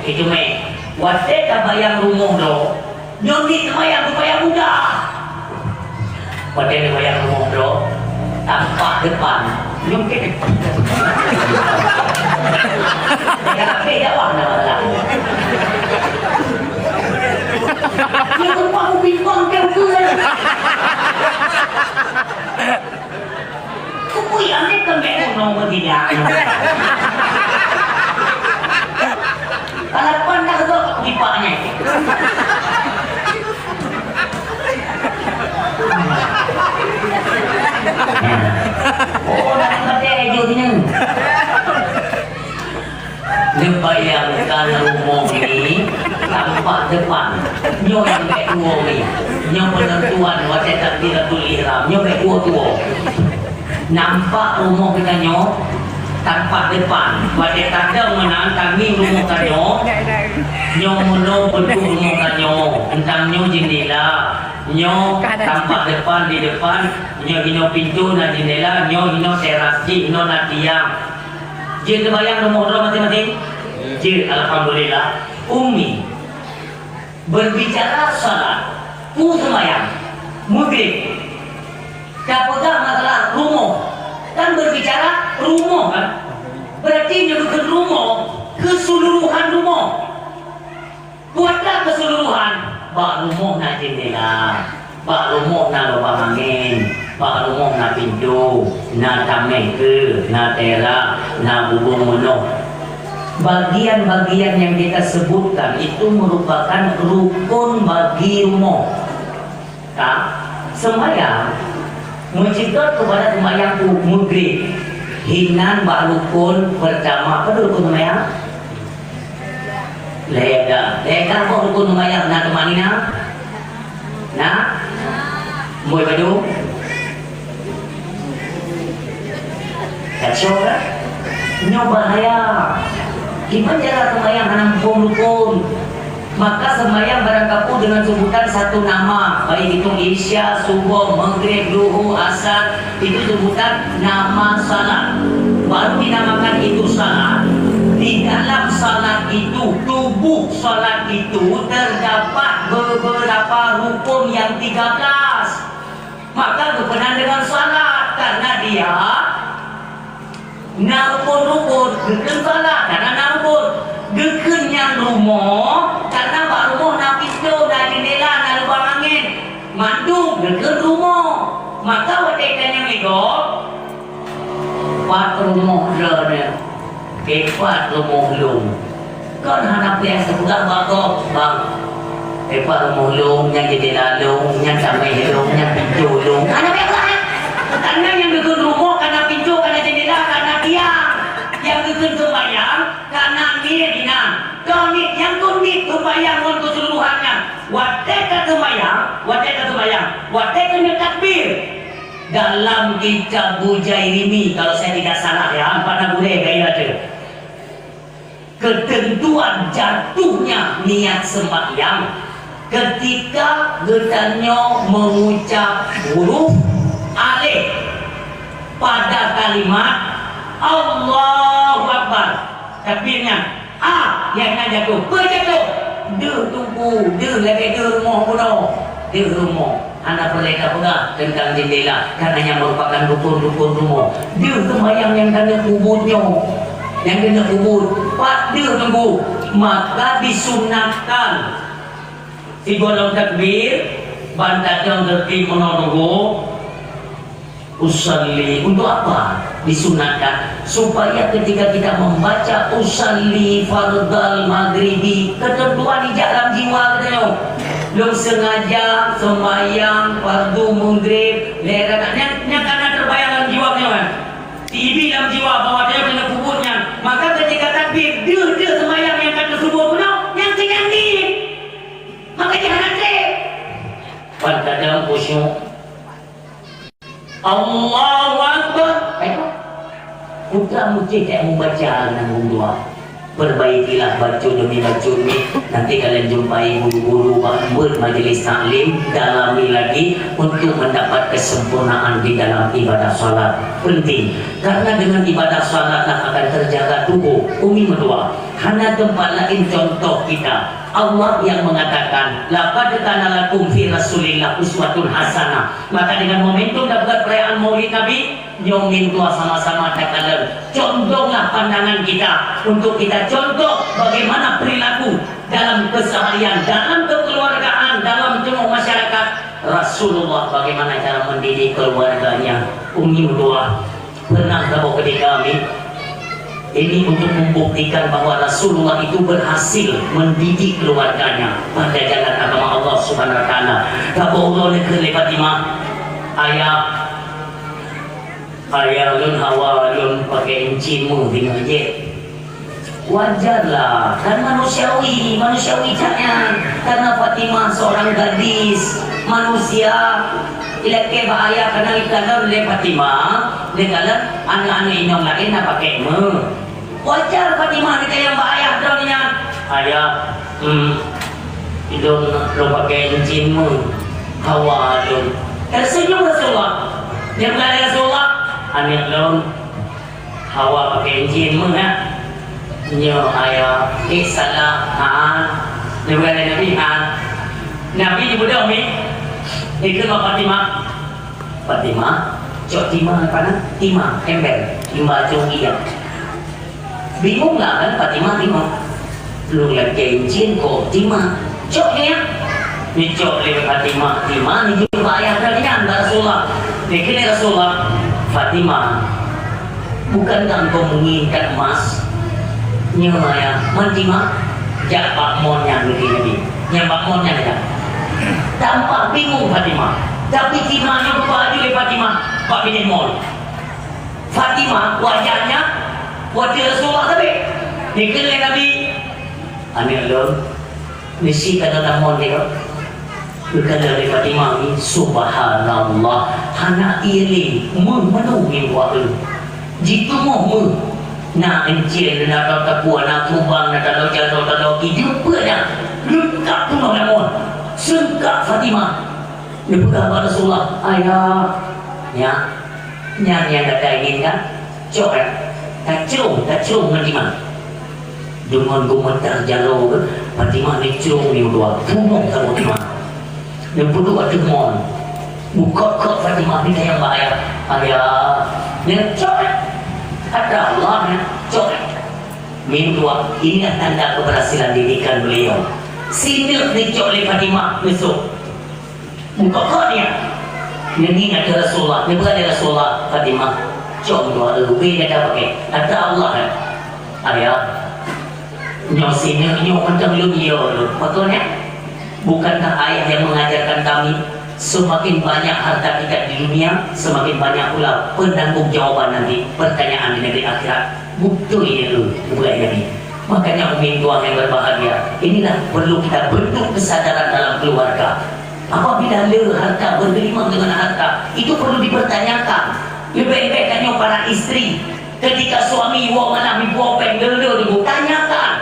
itu main. Waktu dah bayang rumah dah. Nyomi semayang supaya mudah. Pada semayang rumah bro, tampak depan. Nyomi tapi jawab nama lah. Dia tempat aku bimbang kau tu lah. Kau yang ni kembali nombor tidak. Kalau pandang tu dipaknya. Oh, nak kata hijaunya. Bayangkan rumah ni tampak depan. Nyo yang baik tua ni. Nyo penentuan wajah takbiratul ihram. Nyo baik tua. Nampak rumah kita nyo tampak depan. Wajah takbir menang kami rumah kanyo. Nyo mula bentuk rumah kanyo. Entang nyo jendela. Nyo tampak depan di depan, nyo pintu na jendela, nyo teras, nyo na tiang. Jin terbayang nomor masing-masing? Jin, alhamdulillah. Umi berbicara salat, sembahyang, maghrib. Tak pegang masalah rumah. Kan berbicara rumah kan? Berarti nyedukan rumah, keseluruhan rumah. Buatlah keseluruhan. Bak rumah nak jendela, bak rumah nak lubang angin, bak rumah nak pintu, nak tamek ke, nak terak, nak bubung menuh. Bagian-bagian yang kita sebutkan itu merupakan rukun bagi rumah. Tak? Sembahyang mencipta kepada sembahyang maghrib. Hinan bak rukun pertama. Apa rukun sembahyang? Lega kok rukun sembahyang nak temani nak boleh baju kacau kan nyoba bahaya gimana cara sembahyang hanam rukun maka sembahyang barang kapu dengan sebutan satu nama baik itu isya, subuh, maghrib, duhur, asar itu sebutan nama salat baru dinamakan itu salat. Di dalam salat itu, tubuh salat itu terdapat beberapa rukun yang 13. Maka berkenaan dengan salat karena dia narukun-rukun, geken salat karena narukun, geken yang rumah karena bak rumah nak pintu, nak jendela, nak lubang angin, mandu geken rumah. Maka watekan yang itu, pat rumah dia. Kepat rumah lung kan anak yang sebuah bagok bang kepat rumah lung yang jendela lung yang sampai lung yang pintu lung anak yang lain karena yang bikin rumah karena pintu karena jendela karena tiang yang bikin sembahyang karena mirina konit yang konit sembahyang untuk keseluruhannya wateka sembahyang wateka takbir dalam kitab Bujairimi kalau saya tidak salah ya pada boleh gaya ada ketentuan jatuhnya niat sembahyang ketika getanya mengucap huruf alif pada kalimat Allahu Akbar takbirnya Yang nak jatuh, berjatuh. Dia tunggu, dia lagi dia rumah kuno. Dia rumah. Anak mereka pula tentang jendela karenanya merupakan rukun-rukun rumah. Dia kemayang yang kena kuburnya. Yang kena kubur. Pak dia tunggu. Maka disunatkan. Si golong takbir. Bantat yang tertib menunggu. Usalli. Untuk apa? Disunatkan supaya ketika kita membaca usalli fardal maghribi, ketentuan di dalam jiwa kita belum sengaja sembahyang fardu maghrib leranya karena terbayang dalam jiwa kan TV dalam jiwa bahwa dia kena kuburnya, maka ketika takbir dia sembahyang yang kata subuh penuh yang tinggi maka jangan trip pada dalam khusyuk Allahu Akbar. Putra mesti tak membaca nanggung doa. Perbaikilah baju demi baju ni. Nanti kalian jumpai guru-guru bermajlis taklim, dalami lagi untuk mendapat kesempurnaan di dalam ibadah salat. Penting karena dengan ibadah salat akan terjaga tubuh. Umi mendoa. Hanya tempat lain contoh kita. Allah yang mengatakan laqad kana lakum fi rasulillah uswatun hasanah. Maka dengan momentum dapat perayaan Maulid Nabi, nyongin tua sama-sama katakan contohlah pandangan kita untuk kita contoh bagaimana perilaku dalam keseharian, dalam kekeluargaan, dalam semua masyarakat. Rasulullah bagaimana cara mendidik keluarganya. Umi doa pernah bawa ke kami. Ini untuk membuktikan bahwa Rasulullah itu berhasil mendidik keluarganya pada jalan agama Allah Subhanahu Wa Taala. Kabullah negeri Fatimah, ayah lun hawa lun pakai encimu dengan je. Wajarlah, kan manusiawi caknya. Karena Fatimah seorang gadis manusia. Ilake bahaya karena ikan oleh Fatimah dengan anak-anak inyong lain nak pakai me. Wajar Fatimah kita yang bahaya drone-nya. Ayah, idong lo pakai encin me. Hawa lo. Tersenyum Rasulullah. Dia berkata Rasulullah, anak lo hawa pakai encin me ya. Nyo ayah, salah Dia berkata Nabi Nabi di budak ni. Ikut Fatimah, cok timah apa nak? Timah, ember, timah conggian. Bingung lah kan Fatimah bingung. Lu lagi encin kok timah, coknya. Ni cok lewat Fatimah, timah ni juga ayah kalian Rasulullah. Dikini Rasulullah, Fatimah, bukankah engkau menginginkan emas? Nyamaya, mantimah, jak Pak Mon yang begini, yang Pak Mon yang ada. Tampak bingung Fatimah, tapi timahnya berbaju oleh Fatimah. Pak bin Mol Fatimah wajahnya wajah Rasulullah tapi dikenal Nabi aneh lor misi kata namon dia bukan dari Fatimah ini subhanallah hana iri memenuhi wakil jitu mau nak encil nak takuan nak tumbang nak talau jatuh talau jumpa dah lengkap penuh namon sengkak Fatimah dia berkata Rasulullah ayah ya yang ada ingin kan cok kacung Fatimah dengan gemetar jalo Fatimah ni cerung ni dua punung sama Fatimah yang berdua demon buka ke Fatimah ni yang bahaya ayah yang cok ada Allah ya cok minum dua ini tanda keberhasilan didikan beliau sinil ni cok oleh Fatimah besok buka ke dia ini ada Rasulullah, ini bukan ada Rasulullah Fatimah. Cok doa lebih ada pakai. Ada Allah kan. Ayah, nyok sini nyok macam lu dia lu. Makanya bukankah ayah yang mengajarkan kami semakin banyak harta kita di dunia, semakin banyak pula penanggung jawaban nanti pertanyaan di negeri akhirat. Betul ini lu, bukan ini. Makanya umi tuang yang berbahagia. Inilah perlu kita bentuk kesadaran dalam keluarga. Apabila harta bergelimang dengan harta itu perlu dipertanyakan. Lebih baik para istri ketika suami mana buah penggelo tanyakan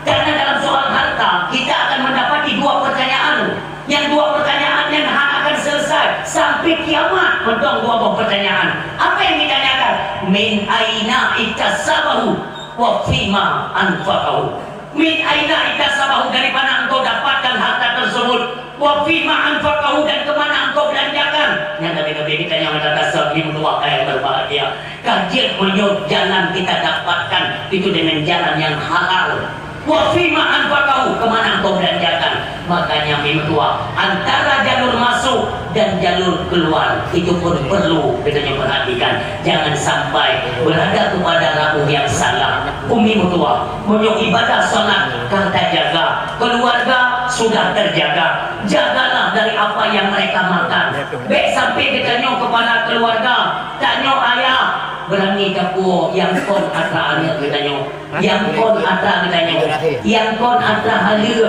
karena dalam soal harta kita akan mendapati dua pertanyaan. Yang dua pertanyaan yang akan selesai sampai kiamat. Mentong dua pertanyaan. Apa yang ditanyakan? Min aina iktasabahu wa fima anfaqahu. min aina iktasabahu, dari mana engkau dapatkan harta tersebut, wa fima anfaqahu, dan kemana engkau belanjakan. Yang Nabi kita yang ada tasawuf keluarga yang berbahagia. Kajian menyuruh jalan kita dapatkan itu dengan jalan yang halal. Wa fima anfaqahu, kemana engkau belanjakan. Makanya mimtua antara jalur masuk dan jalur keluar itu pun perlu kita perhatikan. Jangan sampai berada kepada rabu yang salah. Umi mutua menyuruh ibadah salat kata jaga, keluarga sudah terjaga, jagalah dari apa yang mereka makan. Baik sampai kita nyok kepada keluarga, tanya ayah berani capu yang kon atra alia kita nyok, yang kon atra kita nyok, yang kon atra halir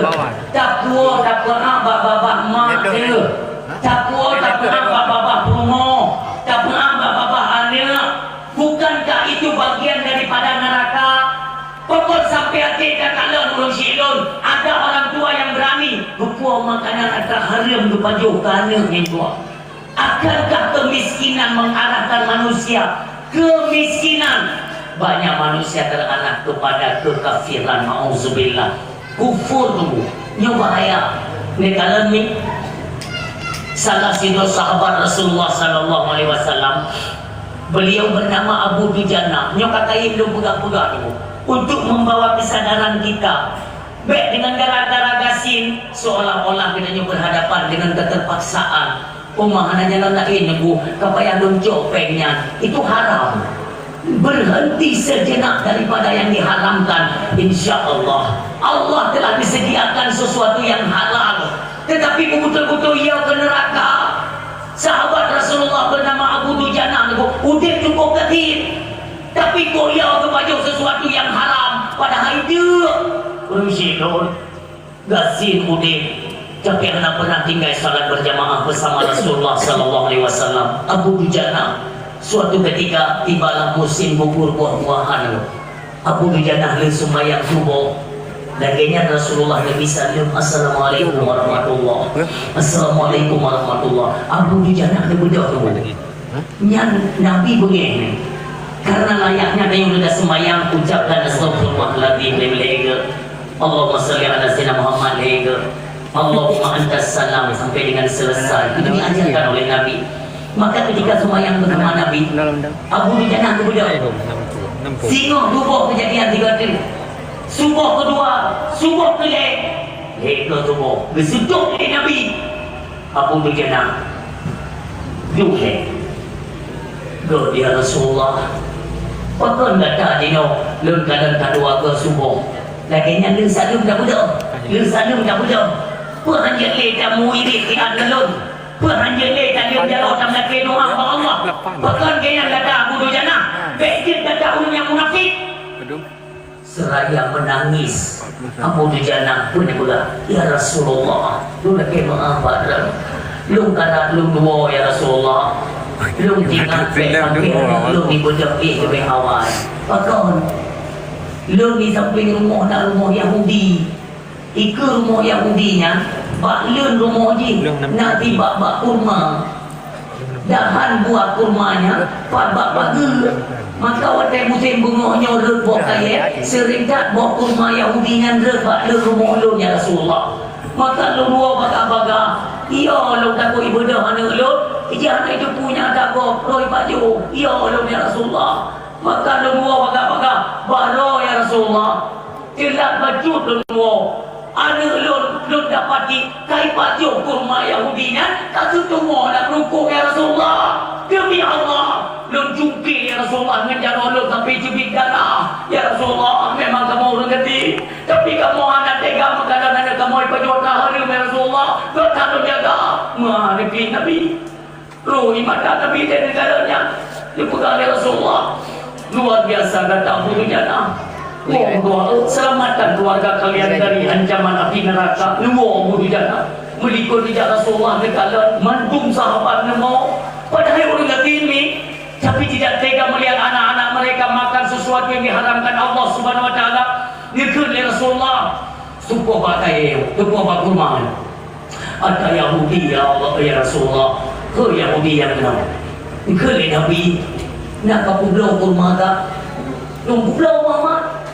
capu abah mak dia, capu abah promo, capu abah alia. Bukankah itu bagian daripada neraka? Pokok sampai hati katakan ulun silun, ada orang tua yang berani berpuang makanan antara haram lupa jauh kerana yang tua. Akankah kemiskinan mengarahkan manusia? Kemiskinan banyak manusia terarah kepada kekafiran, ma'udzubillah, kufur tu bahaya. Nekalan ni salah satu sahabat Rasulullah sallallahu alaihi wasallam, beliau bernama Abu Dujana. Nyo katain lu pegang-pegang tu untuk membawa kesadaran kita. Baik dengan gara-gara gasin, seolah-olah kita berhadapan dengan keterpaksaan. Pemahamannya lain bu, kapaya luncok pengnya itu haram. Berhenti sejenak daripada yang diharamkan. Insya Allah Allah telah disediakan sesuatu yang halal, tetapi betul-betul ia ke neraka. Sahabat Rasulullah bernama Abu Dujana udah cukup kecil, tapi kok ia kepada sesuatu yang haram pada hari itu. Bersyukur gasin udah, tapi anda pernah tinggal salat berjamaah bersama Rasulullah sallallahu alaihi wasallam. Abu Dujana suatu ketika tibalah musim bubur buah-buahan. Abu Dujana le sembahyang subuh. Laginya Rasulullah Nabi Sallam, Assalamualaikum warahmatullah, Assalamualaikum warahmatullah. Abu Dujana le bedak tu. Yang Nabi begini, karena layaknya yang sudah sembahyang ucapkan astagfirullahaladzim lega. Allahumma salli ala sayyidina Muhammad lega. Allahumma antas salam sampai dengan selesai. Itu diajarkan oleh Nabi. Maka ketika sembahyang bersama Nabi, Abu Dujana le bedak. Singoh dua kejadian tiga kali. Subuh kedua, subuh kelek, lega subuh, bersujud oleh Nabi. Abu Dujana duduk. Go dia Rasulullah. Pakon kata dia lun kadang kadua ke subuh. Laginya lun salum dah budak. Lun salum dah budak. Perhanjat le tamu ini tiada lun. Perhanjat le tamu jalo tam nak doa kepada Allah. Pakon kena kata Abu Dujana. Baik kata ulun yang munafik. Seraya menangis, Abu Dujana pun berkata, ya Rasulullah, lu lagi maafkan lu kata lu dua ya Rasulullah, lu tinggal sampai lu di budak lebih awal. Pakon, lu di samping rumah nak rumah Yahudi, ikut rumah Yahudinya, bak lun rumah je, nak tiba bak kurma, dahan buah kurmanya, bak bagi. Maka waktu musim bunganya rek buah kaya, sering tak buah kurma Yahudi yang rek bak le rumah lu ya Rasulullah. Maka lu dua baga-baga, iya lu takut ibadah anak lu, iya anak itu punya takut roi baju, iya lu ya Rasulullah. Maka lu dua baga-baga, baro ya Rasulullah. Tidak baju lu dua, anak lu dapati kai baju kurma Yahudinya, tak semua nak rukuk ya Rasulullah. Demi Allah, lu jumpi ya Rasulullah mengejar lu sampai jubit darah. Ya Rasulullah, memang kamu orang gede, tapi kamu anak tega mengadakan kamu berjuang hari ya Rasulullah. Kau tak jaga. Nabi Nabi, lu ibadah Nabi dan negaranya dipegang ya Rasulullah. Luar biasa kata Abu Dujana. Selamatkan keluarga kalian dari ancaman api neraka. Lu Abu Dujana melikut tidak Rasulullah negara mandum sahabat nemo. Padahal orang gede ini, tapi tidak tega melihat anak-anak mereka makan sesuatu yang diharamkan Allah Subhanahu Wa Taala. Ikut Rasulullah, suku pakai, suku kurma. Ada Yahudi ya Allah ya Rasulullah, ke Yahudi yang kenal. Ikut Nabi, nak kau pulau kurma tak? Nung pulau Muhammad.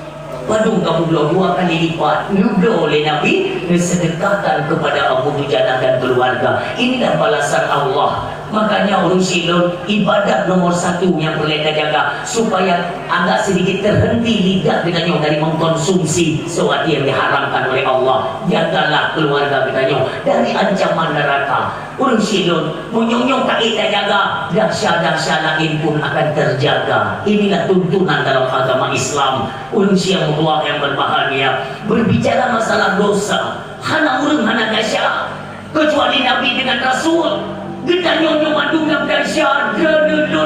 Padung kamu dua kali lipat. Nudo oleh Nabi, sedekahkan kepada Abu Dujana dan keluarga. Inilah balasan Allah. Makanya orang Silon ibadat nomor satu yang boleh kita jaga supaya agak sedikit terhenti lidah kita dari mengkonsumsi sesuatu yang diharamkan oleh Allah. Jagalah keluarga kita dari ancaman neraka. Orang Silon menyonyong tak kita jaga, dahsyat-dahsyat lain pun akan terjaga. Inilah tuntunan dalam agama Islam. Orang siang Allah yang berbahagia berbicara masalah dosa. Hana urang hana dahsyat kecuali Nabi dengan Rasul. Kita nyonyong adungan dahsyat,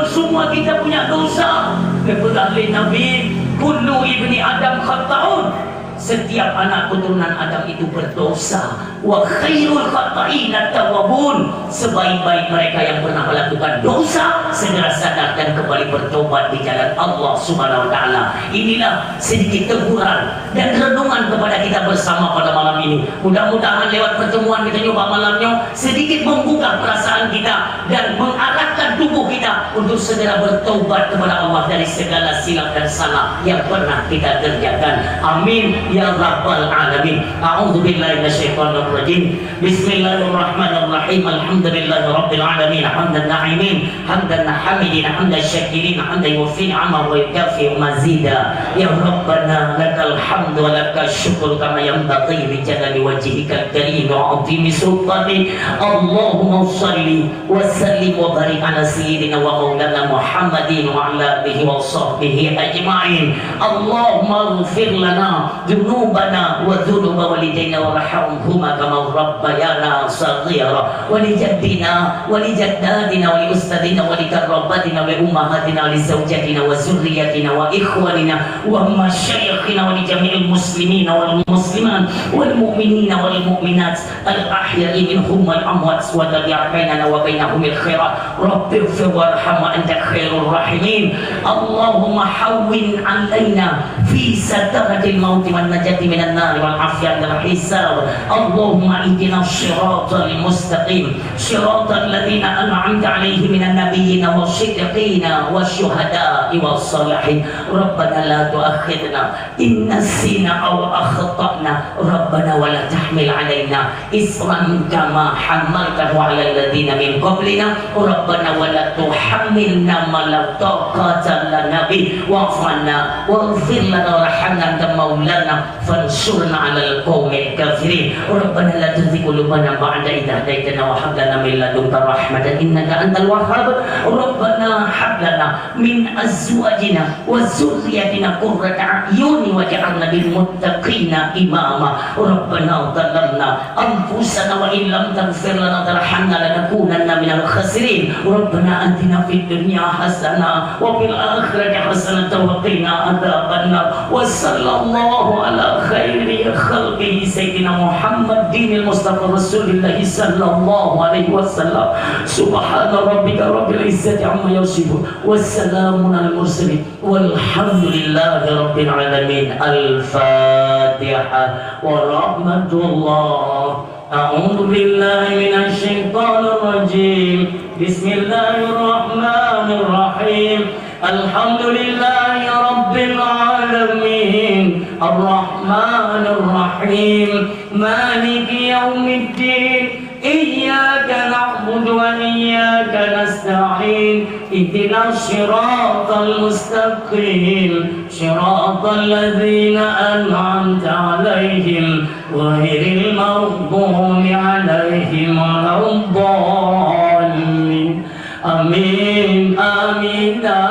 semua kita punya dosa. Kepada Nabi, kullu ibni Adam khata'un. Setiap anak keturunan Adam itu berdosa. Wa khairul khata'in at-tawwabun. Sebaik-baik mereka yang pernah melakukan dosa segera sadar dan kembali bertobat di jalan Allah Subhanahu wa taala. Inilah sedikit teguran dan renungan kepada kita bersama pada malam ini. Mudah-mudahan lewat pertemuan kita nyoba malamnya sedikit membuka perasaan kita dan mengarahkan tubuh kita untuk segera bertobat kepada Allah dari segala silap dan salah yang pernah kita kerjakan. Amin ya rabbal alamin. A'udzu billahi minasyaitonir rajim. Bismillahirrahmanirrahim. Alhamdulillahi rabbil alamin. Hamdan na'imin, hamdan hamidin, hamdan syakirin, hamdan yufi ni'amahu wa yukafi mazida. Ya rabbana lakal hamdu wa lakal syukru kama yanbaghi li jalali wajhikal karim wa 'azimi sultani. Allahumma shalli wa sallim wa barik ala sayyidina wa maulana Muhammadin wa ala alihi wa sahbihi ajma'in. Allahumma ighfir lana dhunubana wa dhunuba walidayna warhamhuma kama rabbayana saghira wa li jaddina wa li jaddadina wa li ustadina wa li karrabatina wa li ummahatina wa li zawjatina wa zurriyatina wa ikhwanina wa masyayikhina wa li jami'il muslimina wal muslimat wal mu'minina wal mu'minat al ahya'i minhum wal amwat wa tabi'a bainana wa bainahumil khairat rabbighfir warham wa anta khairur rahimin. Allahumma hawwin 'alaina fi sataratil maut wan najati minan nar wal afiyat wal hisab. Allahumma ihdina shiratal mustaqim shiratal ladzina an'amta 'alaihim minan nabiyyin wasiddiqin wasyuhada'i wassalihin. Rabbana la tu'akhidna in nasina aw akhtana. Rabbana wa la tahmil 'alaina isran kama hamaltahu 'alal ladzina min qablina. Rabbana wa la tuhammilna ma la taqata lana bih wa'fu 'anna waghfir lana warhamna anta maulana fansurna 'alal qaumil kafirin. Rabbana la tuzigh qulubana ba'da idh hadaytana wa hab lana min ladunka rahmatan innaka antal wahhab. Rabbana hab lana min azwajina wa dzurriyyatina qurrata a'yun waj'alna lil muttaqina imama. Rabbana dhalamna anfusana wa in lam taghfir lana tarhamna lanakunanna minal khasirin. Rabbana atina fid dunya hasanah wa fil akhirati hasanah wa qina adzabannar. Wa sallallahu ala khairi khalqihi sayyidina Muhammadin al-Mustafa Rasulillah sallallahu alaihi wasallam. Subhana rabbika rabbil izzati amma yasifun wassalamun al mursalin walhamdulillahi rabbil alamin. Al-Fatihah wa rahmatullah. A'udzu billahi minasy syaithanir rajim. Bismillahirrahmanirrahim. Alhamdulillahi rabbil alamin. Ar-Rahmanir Rahim. Maliki yaumiddin. Iyyaka na'budu wa iyyaka nasta'in. Ihdinas siratal mustaqim. Siratal ladzina an'amta 'alaihim ghairil maghdubi 'alaihim waladdallin. Amin. Amina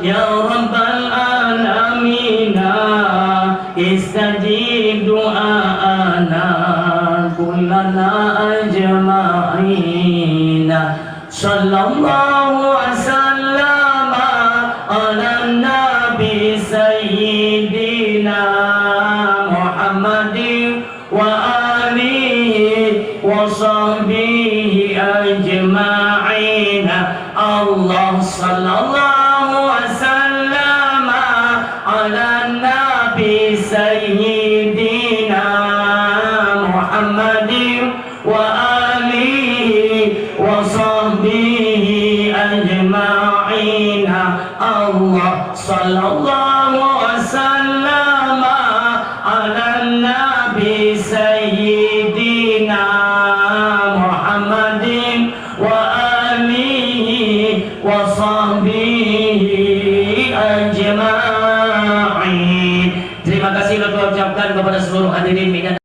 ya rabbal alamin. Istajib du'ana kullana ajma'in. Sallallahu wasallam ala nabi sayyidina Muhammadin wa alihi wa sahbihi ajma'in. Allah sallallahu wasallam ala nabi sayyidina Muhammadin wa alihi wa sahbihi ajma'in. Allah sallallahu wasallam bisa